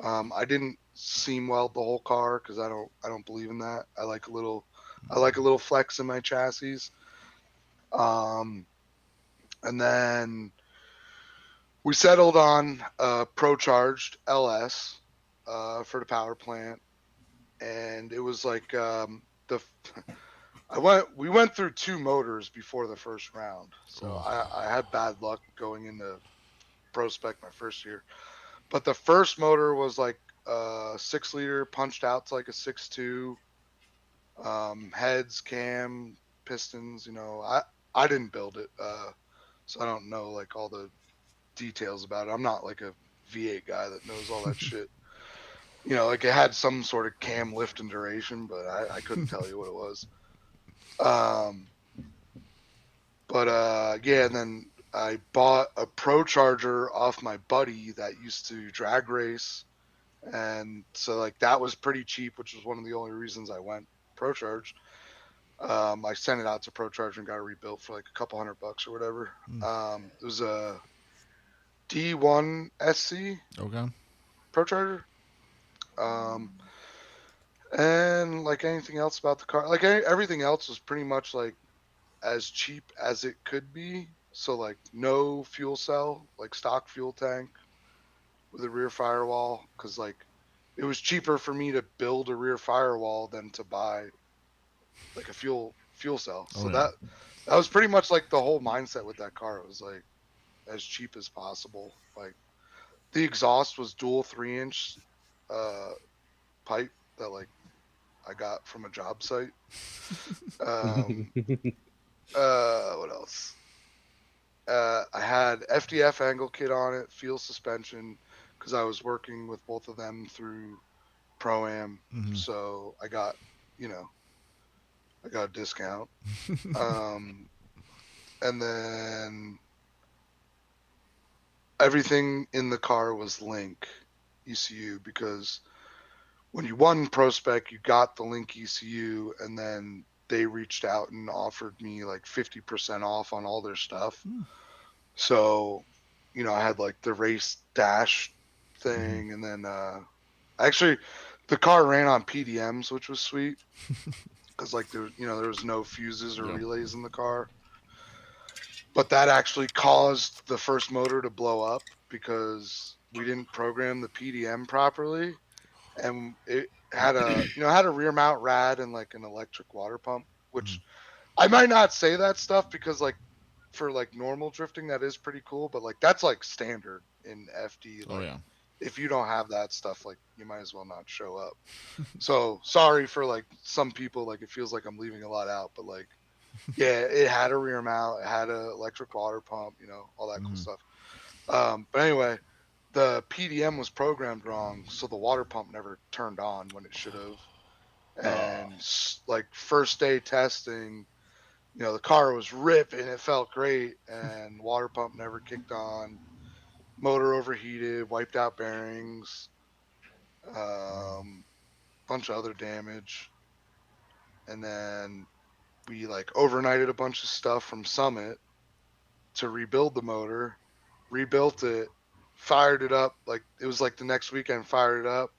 I didn't seam weld the whole car because I don't believe in that. I like a little flex in my chassis. And then we settled on a Pro Charged LS for the power plant, and it was like we went through 2 motors before the first round, so I had bad luck going into prospec my first year. But the first motor was like 6-liter punched out to like a 6.2, heads, cam, pistons. I didn't build it, so I don't know like all the details about it. I'm not like a V8 guy that knows all that shit. Like it had some sort of cam lift and duration, but I couldn't tell you what it was. Yeah, and then I bought a Pro Charger off my buddy that used to drag race, and so like that was pretty cheap, which was one of the only reasons I went Pro Charge. I sent it out to Pro Charger and got it rebuilt for like a couple $100 or whatever. It was a D1 SC Okay. Pro Charger. And like anything else about the car, like everything else was pretty much like as cheap as it could be. So like no fuel cell, like stock fuel tank with a rear firewall, because like it was cheaper for me to build a rear firewall than to buy like a fuel cell. So that was pretty much like the whole mindset with that car. It was like as cheap as possible. Like the exhaust was dual 3-inch pipe that like I got from a job site. What else? I had FDF angle kit on it, fuel suspension, because I was working with both of them through Pro-Am. Mm-hmm. So I got a discount. And then everything in the car was Link ECU, because when you won Prospec, you got the Link ECU, and then they reached out and offered me like 50% off on all their stuff. So, I had like the race dash thing, and then actually the car ran on PDMs, which was sweet, because like there was no fuses or relays in the car. But that actually caused the first motor to blow up, because we didn't program the PDM properly, and it had had a rear mount rad and like an electric water pump, which I might not say that stuff because like for like normal drifting that is pretty cool, but like that's like standard in FD. Oh Like yeah. if you don't have that stuff, like you might as well not show up. So sorry for like some people, like it feels like I'm leaving a lot out, but like yeah, it had a rear mount, it had an electric water pump, all that cool stuff. But anyway, the PDM was programmed wrong, so the water pump never turned on when it should have. And like first day testing, the car was ripping, it felt great, and water pump never kicked on. Motor overheated, wiped out bearings, bunch of other damage, and then we like overnighted a bunch of stuff from Summit to rebuild the motor, rebuilt it, fired it up. Like it was like the next weekend, fired it up,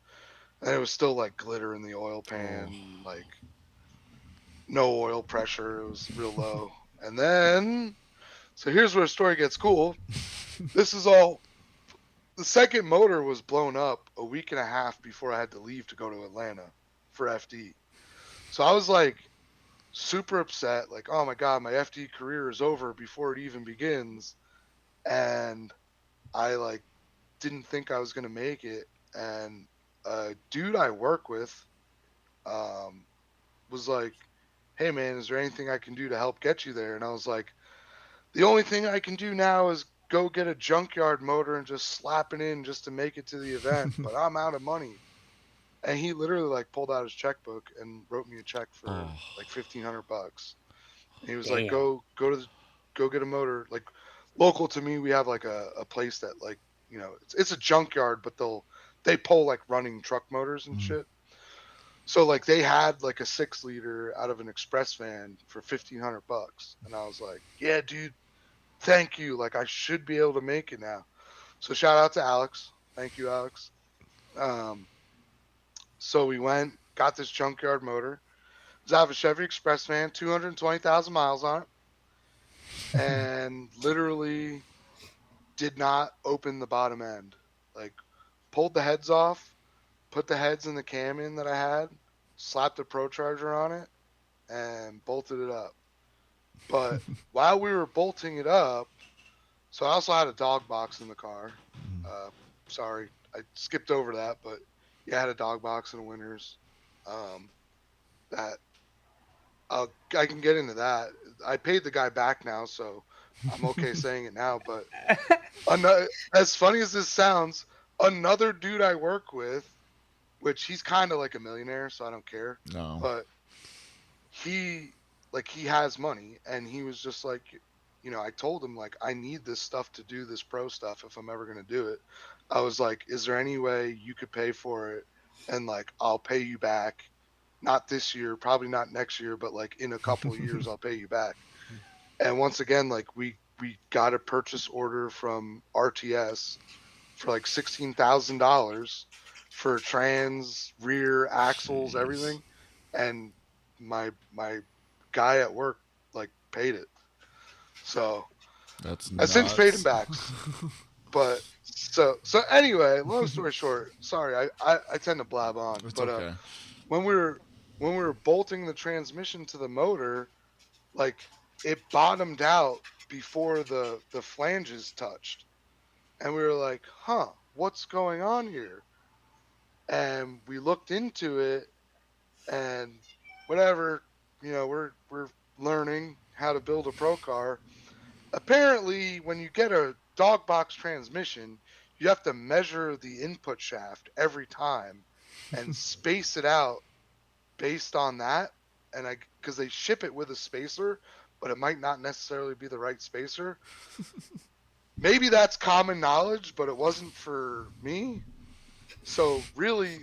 and it was still like glitter in the oil pan, like no oil pressure. It was real low. And then, so here's where the story gets cool. This is all. The second motor was blown up a week and a half before I had to leave to go to Atlanta for FD. So I was like super upset, like, oh my God, my FD career is over before it even begins. And I like didn't think I was gonna make it. And a dude I work with was like, hey man, is there anything I can do to help get you there? And I was like, the only thing I can do now is go get a junkyard motor and just slap it in just to make it to the event, but I'm out of money. And he literally like pulled out his checkbook and wrote me a check for like $1,500. And he was like, Damn. go get a motor. Like local to me, we have like a place that like, it's a junkyard, but they pull like running truck motors and shit. So like they had like a 6-liter out of an express van for $1,500. And I was like, yeah, dude, thank you. Like I should be able to make it now. So shout out to Alex. Thank you, Alex. So we went, got this junkyard motor. It was out of a Chevy Express van, 220,000 miles on it, and literally did not open the bottom end. Like pulled the heads off, put the heads in the cam in that I had, slapped the Pro Charger on it, and bolted it up. But while we were bolting it up, so I also had a dog box in the car. Sorry, I skipped over that, but yeah, I had a dog box and a Winners. That I can get into that. I paid the guy back now, so I'm okay saying it now. But as funny as this sounds, another dude I work with, which he's kind of like a millionaire, so I don't care. No. But he has money, and he was just like, I told him like I need this stuff to do this pro stuff if I'm ever gonna do it. I was like, is there any way you could pay for it, and like I'll pay you back, not this year, probably not next year, but like in a couple of years I'll pay you back. And once again, like we got a purchase order from RTS for like $16,000 for trans, rear, axles, everything, and my guy at work like paid it. So That's I nuts. since paid him back. But so anyway, long story short, sorry, I tend to blab on. It's but okay. when we were bolting the transmission to the motor, like it bottomed out before the flanges touched. And we were like, huh, what's going on here? And we looked into it, and whatever, we're learning how to build a pro car. Apparently, when you get a dog box transmission, you have to measure the input shaft every time and space it out based on that. And because they ship it with a spacer, but it might not necessarily be the right spacer. Maybe that's common knowledge, but it wasn't for me. So really,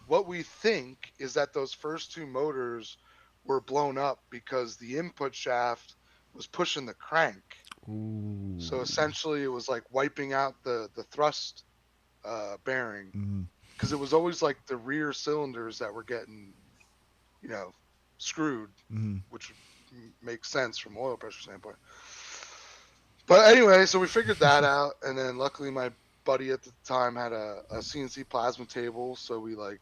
what we think is that those first two motors were blown up because the input shaft was pushing the crank. Ooh. So essentially, it was like wiping out the thrust bearing, because it was always like the rear cylinders that were getting, screwed, which makes sense from oil pressure standpoint. But anyway, so we figured that out, and then luckily my buddy at the time had a CNC plasma table, so we like,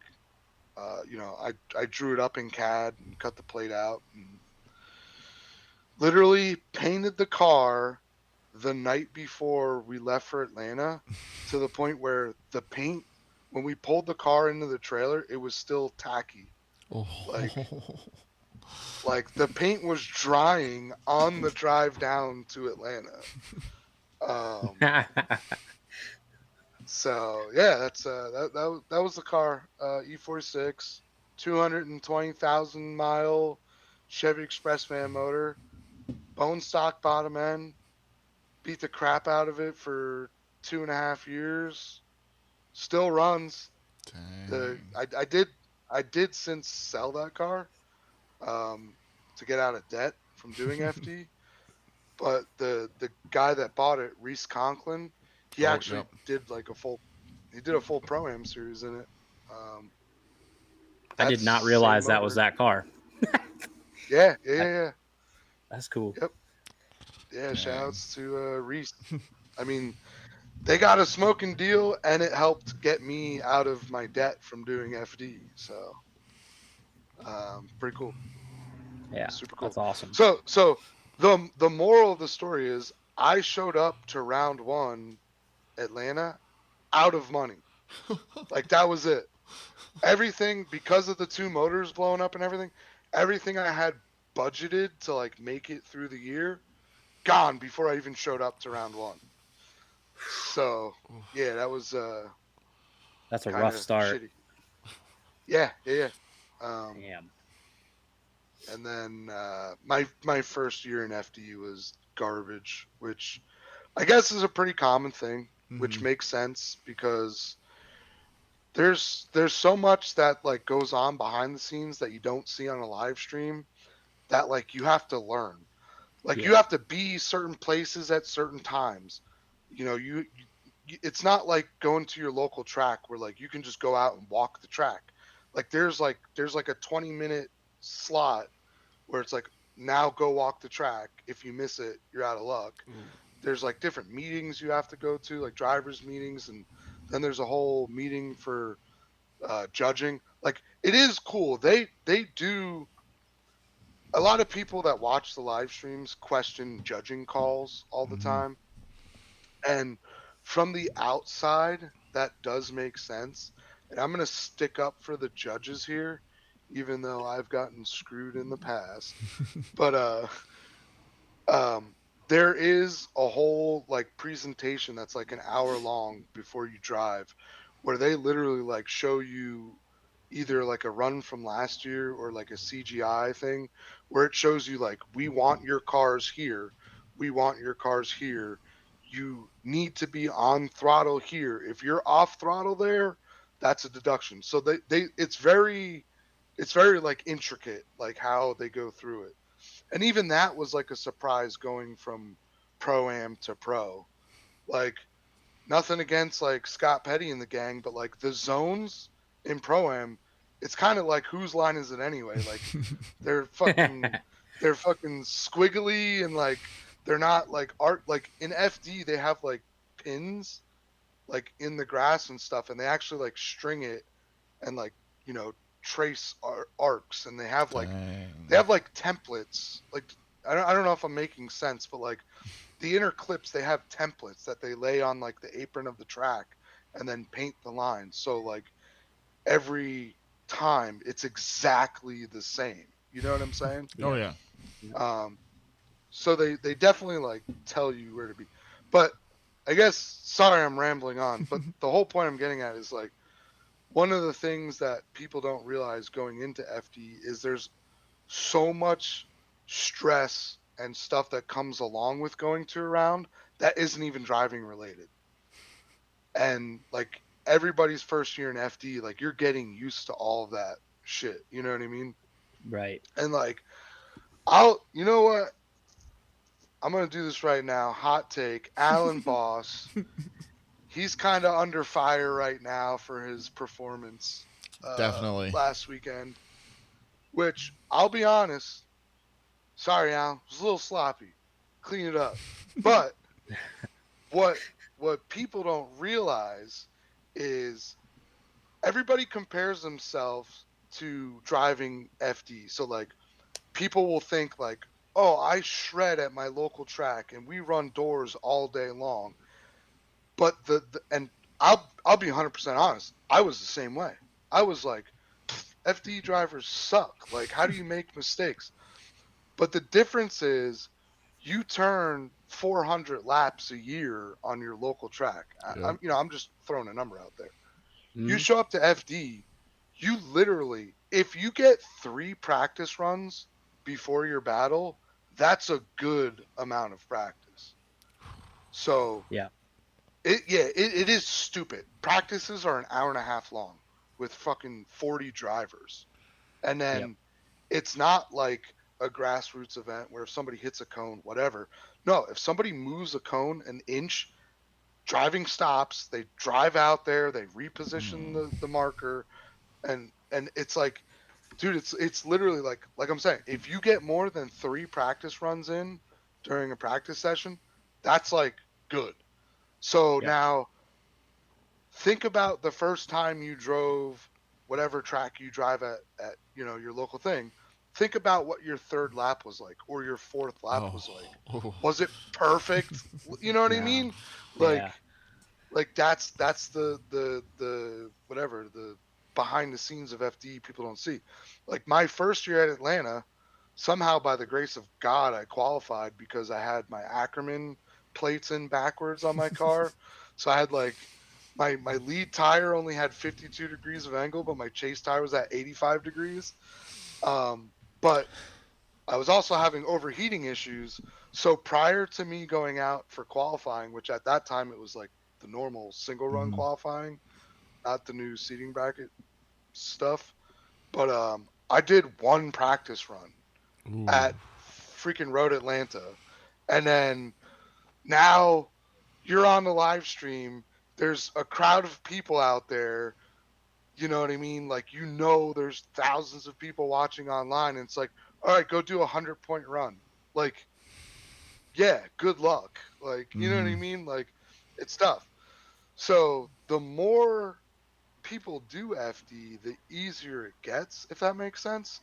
I drew it up in CAD and cut the plate out and literally painted the car the night before we left for Atlanta, to the point where the paint, when we pulled the car into the trailer, it was still tacky. Oh. Like the paint was drying on the drive down to Atlanta. So yeah, that's that was the car, E46, 220,000 mile Chevy Express van motor, bone stock bottom end. Beat the crap out of it for 2.5 years. Still runs. Dang. I did since sell that car, to get out of debt from doing FD. But the guy that bought it, Reese Conklin, he actually did like a full Pro-Am series in it. I did not realize that was that car. Yeah. That's cool. Yep. Yeah, shoutouts to Reese. I mean, they got a smoking deal, and it helped get me out of my debt from doing FD. So, pretty cool. Yeah, Super cool. That's awesome. So the moral of the story is, I showed up to round 1, Atlanta, out of money. Like that was it. Everything, because of the 2 motors blowing up and everything I had budgeted to like make it through the year, gone before I even showed up to round 1. So yeah, that was that's a rough start. Shitty. Yeah. Damn. And then my first year in FD was garbage, which I guess is a pretty common thing, which makes sense because there's so much that like goes on behind the scenes that you don't see on a live stream, that like you have to learn. Like you have to be certain places at certain times. You know, you it's not like going to your local track where like you can just go out and walk the track. Like there's like a 20-minute slot where it's like, now go walk the track. If you miss it, you're out of luck. There's like different meetings you have to go to, like drivers meetings, and then there's a whole meeting for judging. Like it is cool. They do. A lot of people that watch the live streams question judging calls all the time. And from the outside, that does make sense. And I'm going to stick up for the judges here, even though I've gotten screwed in the past. But there is a whole like presentation that's like an hour long before you drive, where they literally like show you either like a run from last year or like a CGI thing, where it shows you like, we want your cars here, we want your cars here, you need to be on throttle here. If you're off throttle there, that's a deduction. So they it's very like intricate, like how they go through it. And even that was like a surprise, going from Pro-Am to Pro. Like, nothing against like Scott Petty and the gang, but like the zones in Pro-Am, it's kind of like, whose line is it anyway? Like they're fucking squiggly, and like they're not like art. Like in FD, they have like pins like in the grass and stuff, and they actually like string it and like, trace arcs, and they have like templates. Like I don't know if I'm making sense, but like the inner clips, they have templates that they lay on like the apron of the track and then paint the lines. So like every time it's exactly the same. You know what I'm saying? Oh yeah. So they definitely like tell you where to be. But I guess, sorry, I'm rambling on, but the whole point I'm getting at is like, one of the things that people don't realize going into FD is there's so much stress and stuff that comes along with going to a round that isn't even driving related. And like everybody's first year in FD, like you're getting used to all of that shit. You know what I mean? Right. And like, you know what? I'm going to do this right now. Hot take. Alan Boss. He's kind of under fire right now for his performance. Definitely. Last weekend. Which, I'll be honest. Sorry, Al. It was a little sloppy. Clean it up. But what what people don't realize is everybody compares themselves to driving FD. So like people will think like, oh, I shred at my local track and we run doors all day long. But and I'll be 100% honest. I was the same way. I was like, FD drivers suck. Like, how do you make mistakes? But the difference is you turn 400 laps a year on your local track. Yep. I'm just throwing a number out there. You Mhm. show up to FD, you literally, if you get 3 practice runs before your battle, that's a good amount of practice. So Yeah. it is stupid. Practices are an hour and a half long with fucking 40 drivers. And then Yep. it's not like a grassroots event where if somebody hits a cone, whatever. No, if somebody moves a cone an inch, driving stops, they drive out there, they reposition the marker, and it's like, dude, it's literally like I'm saying, if you get more than 3 practice runs in during a practice session, that's like good. So Yep. now think about the first time you drove whatever track you drive at your local thing. Think about what your third lap was like or your fourth lap Oh. was like. Oh. Was it perfect? You know what I No. mean? Like Yeah. that's the whatever, the behind the scenes of FD people don't see. Like my first year at Atlanta, somehow by the grace of God I qualified because I had my Ackerman plates in backwards on my car. So I had like my lead tire only had 52 degrees of angle, but my chase tire was at 85 degrees. But I was also having overheating issues. So prior to me going out for qualifying, which at that time it was like the normal single run Mhm. qualifying, not the new seating bracket stuff. But I did one practice run Ooh. at freaking Road Atlanta. And then now you're on the live stream. There's a crowd of people out there. You know what I mean? Like, there's thousands of people watching online. And it's like, all right, go do 100-point run. Like, yeah, good luck. Like, you know what I Mhm. mean? Like, it's tough. So the more people do FD, the easier it gets, if that makes sense.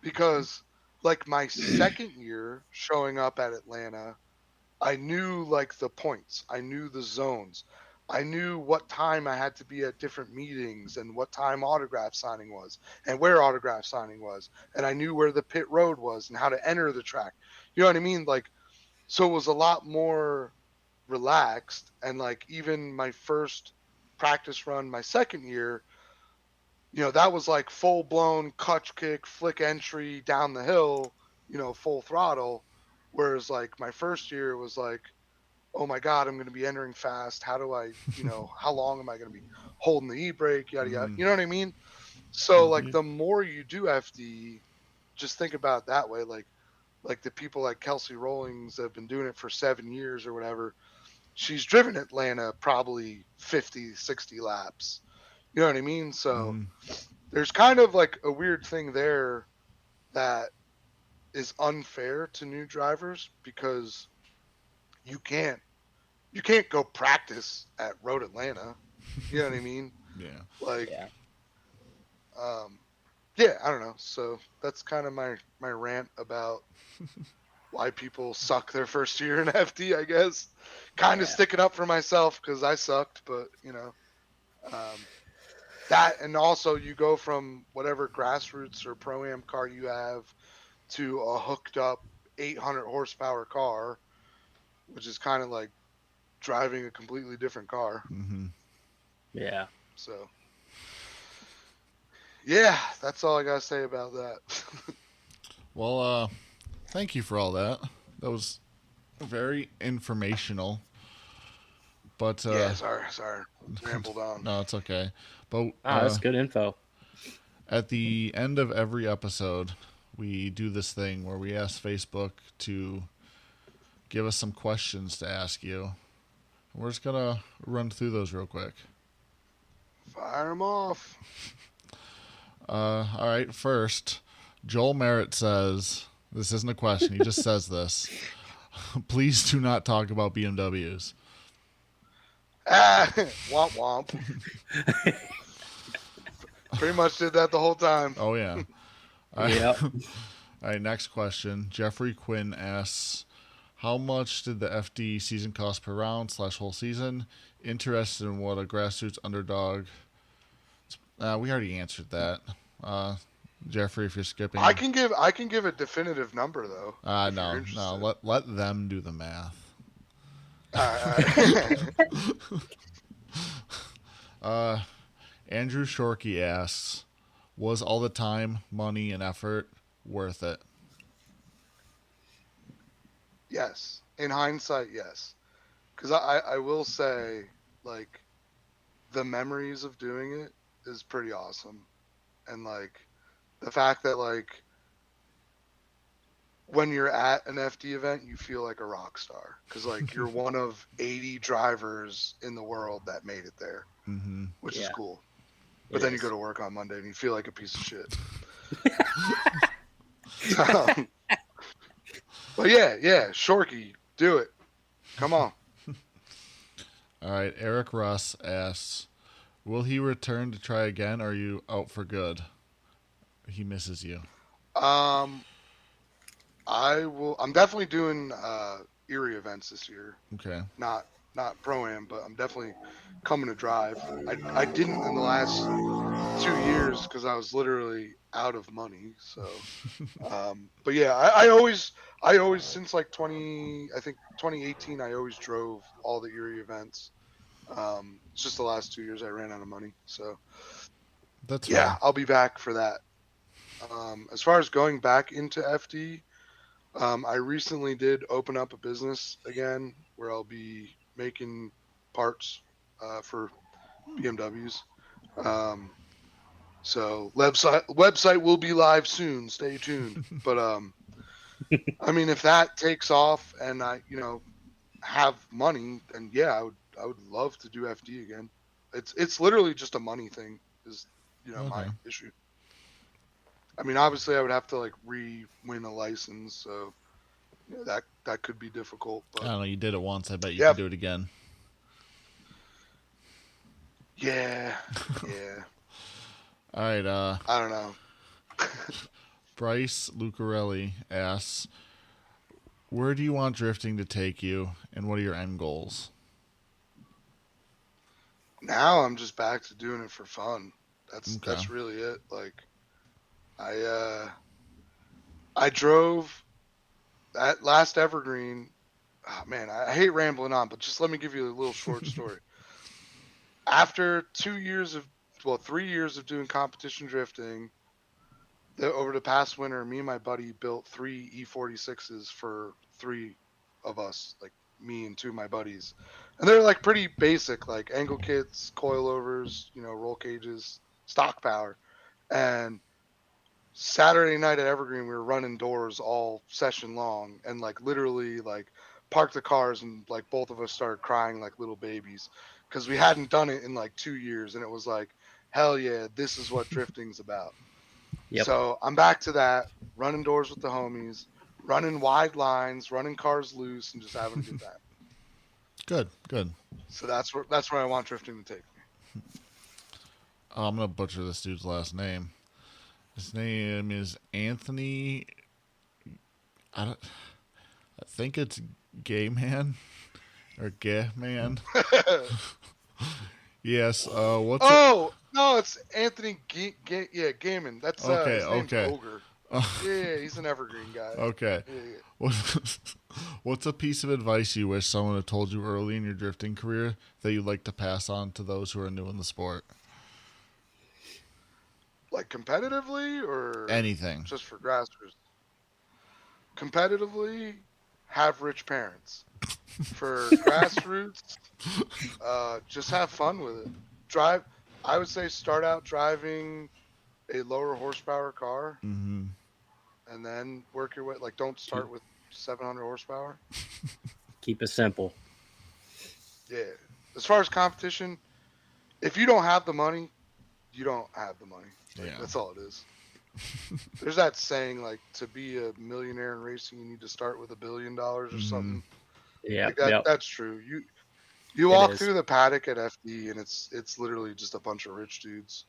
Because, like, my second year showing up at Atlanta, I knew, like, the points, I knew the zones. I knew what time I had to be at different meetings and what time autograph signing was and where autograph signing was. And I knew where the pit road was and how to enter the track. You know what I mean? Like, so it was a lot more relaxed. And like even my first practice run my second year, that was like full blown clutch kick, flick entry down the hill, full throttle. Whereas like my first year was like, oh my God, I'm going to be entering fast. How do I, how long am I going to be holding the e-brake, yada, yada. Mhm. You know what I mean? So like Yeah. the more you do FD, just think about it that way. Like the people like Kelsey Rollings that have been doing it for 7 years or whatever, she's driven Atlanta probably 50, 60 laps. You know what I mean? So Mhm. there's kind of like a weird thing there that is unfair to new drivers because you can't you can't go practice at Road Atlanta. You know what I mean? Yeah. Like, Yeah. um, yeah, I don't know. So that's kind of my rant about why people suck their first year in FD. I guess kind of Yeah. sticking up for myself because I sucked, but um, that and also you go from whatever grassroots or pro am car you have to a hooked up 800 horsepower car, which is kind of like driving a completely different car. Mhm. Yeah. So yeah, that's all I gotta say about that. Well, thank you for all that. That was very informational. But Yeah, sorry, rambled on. no, it's okay. But Ah, that's good info. at the end of every episode, we do this thing where we ask Facebook to give us some questions to ask you. We're just gonna run through those real quick. Fire them off. All right, first, Joel Merritt says, this isn't a question, he just says this. Please do not talk about BMWs. Womp womp. Pretty much did that the whole time. Oh yeah. All right. Yep. All right. Next question. Jeffrey Quinn asks, "How much did the FD season cost per round / whole season? Interested in what a grassroots underdog." We already answered that. Jeffrey, if you're skipping, I can give a definitive number though. If you're no, interested. let them do the math. Andrew Shorkey asks, "Was all the time, money, and effort worth it?" Yes. In hindsight, yes. Because I will say, like, the memories of doing it is pretty awesome. And, like, the fact that, like, when you're at an FD event, you feel like a rock star. Because, like, you're one of 80 drivers in the world that made it there, Mm-hmm. which is Yeah. cool. But then you go to work on Monday and you feel like a piece of shit. But yeah, Shorkey, do it. Come on. All right. Eric Russ asks, "Will he return to try again, or are you out for good?" He misses you. I will. I'm definitely doing Erie events this year. Okay. Not pro-am, but I'm definitely coming to drive. I didn't in the last 2 years because I was literally out of money. So, but yeah, I always since like 2018, I always drove all the Erie events. It's just the last 2 years I ran out of money. So That's yeah, fair. I'll be back for that. As far as going back into FD, I recently did open up a business again where I'll be making parts for BMWs. Um, so website will be live soon. Stay tuned. But I mean, if that takes off and I have money, then yeah, I would love to do FD again. It's literally just a money thing. Is my Okay. issue. I mean, obviously, I would have to like win a license, so that could be difficult. I But don't know. You did it once. I bet you yeah, can do it again. yeah. All right. I don't know. Bryce Lucarelli asks, "Where do you want drifting to take you, and what are your end goals?" Now I'm just back to doing it for fun. Okay. That's really it. Like I drove that last Evergreen. Oh, man, I hate rambling on, but just let me give you a little short story. After 2 years of 3 years of doing competition drifting, over the past winter, me and my buddy built 3 E46s for 3 of us, like me and 2 of my buddies. And they're like pretty basic, like angle kits, coilovers, roll cages, stock power. And Saturday night at Evergreen, we were running doors all session long and like literally like parked the cars and like both of us started crying like little babies because we hadn't done it in like 2 years. And it was like, hell yeah, this is what drifting's about. Yep. So I'm back to that, running doors with the homies, running wide lines, running cars loose, and just having a good time. Good. Good. So that's where I want drifting to take me. Oh, I'm gonna butcher this dude's last name. His name is Anthony. I think it's Gay Man or Gay Man. Yes. What's Oh no, it's Anthony Gaiman. That's okay? his name's Okay. Ogre. Yeah, he's an Evergreen guy. Okay. Yeah. What's a piece of advice you wish someone had told you early in your drifting career that you'd like to pass on to those who are new in the sport? Like competitively or Anything. just for grassroots? Competitively, have rich parents. For grassroots, just have fun with it. Drive. I would say start out driving a lower horsepower car, Mm-hmm. and then work your way. Like, don't start with 700 horsepower. Keep it simple. Yeah. As far as competition, if you don't have the money, you don't have the money. Like, Yeah. that's all it is. There's that saying, like, to be a millionaire in racing, you need to start with $1 billion or something. Yeah. Like that. Yep. That's true. You It walk is. through the paddock at FD, and it's literally just a bunch of rich dudes.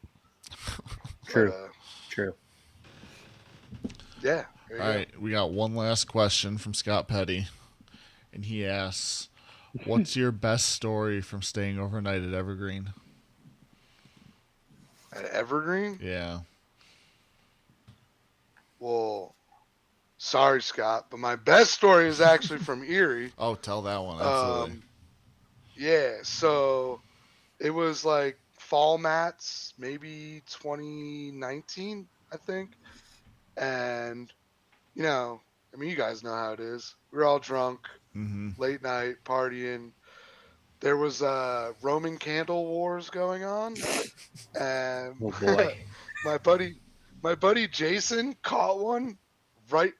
True. But, True. yeah. There you All go. right, we got one last question from Scott Petty, and he asks, "What's your best story from staying overnight at Evergreen?" At Evergreen? Yeah. Well, sorry, Scott, but my best story is actually from Erie. Oh, tell that one. Absolutely. Yeah, so it was like fall mats, maybe 2019, I think. And, you know, I mean, you guys know how it is. We were all drunk, Mm-hmm. late night, partying. There was Roman candle wars going on. And Oh boy. my buddy Jason caught one right.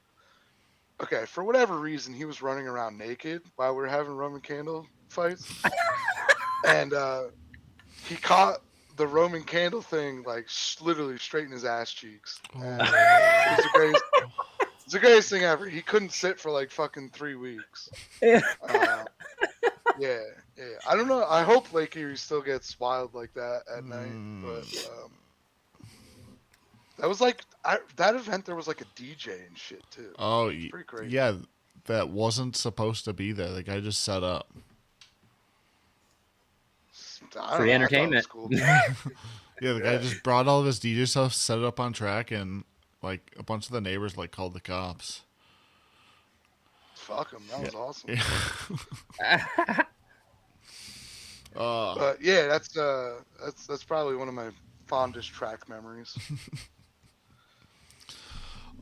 Okay, for whatever reason, he was running around naked while we were having Roman candle fights. And he caught the Roman candle thing like literally straight in his ass cheeks. And it was the greatest thing ever. He couldn't sit for like fucking 3 weeks. Yeah. Yeah. I don't know. I hope Lake Erie still gets wild like that at night. But that was like that event. There was like a DJ and shit too. Oh, It's pretty crazy. yeah. That wasn't supposed to be there. The guy just set up. Free entertainment. Cool. Yeah, the guy just brought all of his DJ stuff, set it up on track, and like a bunch of the neighbors like called the cops. Fuck him. That was awesome. Yeah. But yeah, that's probably one of my fondest track memories.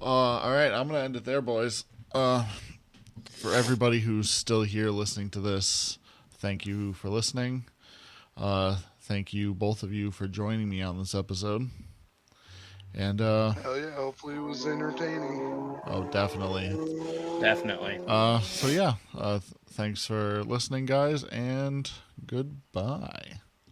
All right, I'm gonna end it there, boys. For everybody who's still here listening to this, thank you for listening. Thank you, both of you, for joining me on this episode. And Hell yeah, hopefully it was entertaining. oh, definitely. Definitely. So yeah, thanks for listening, guys, and goodbye.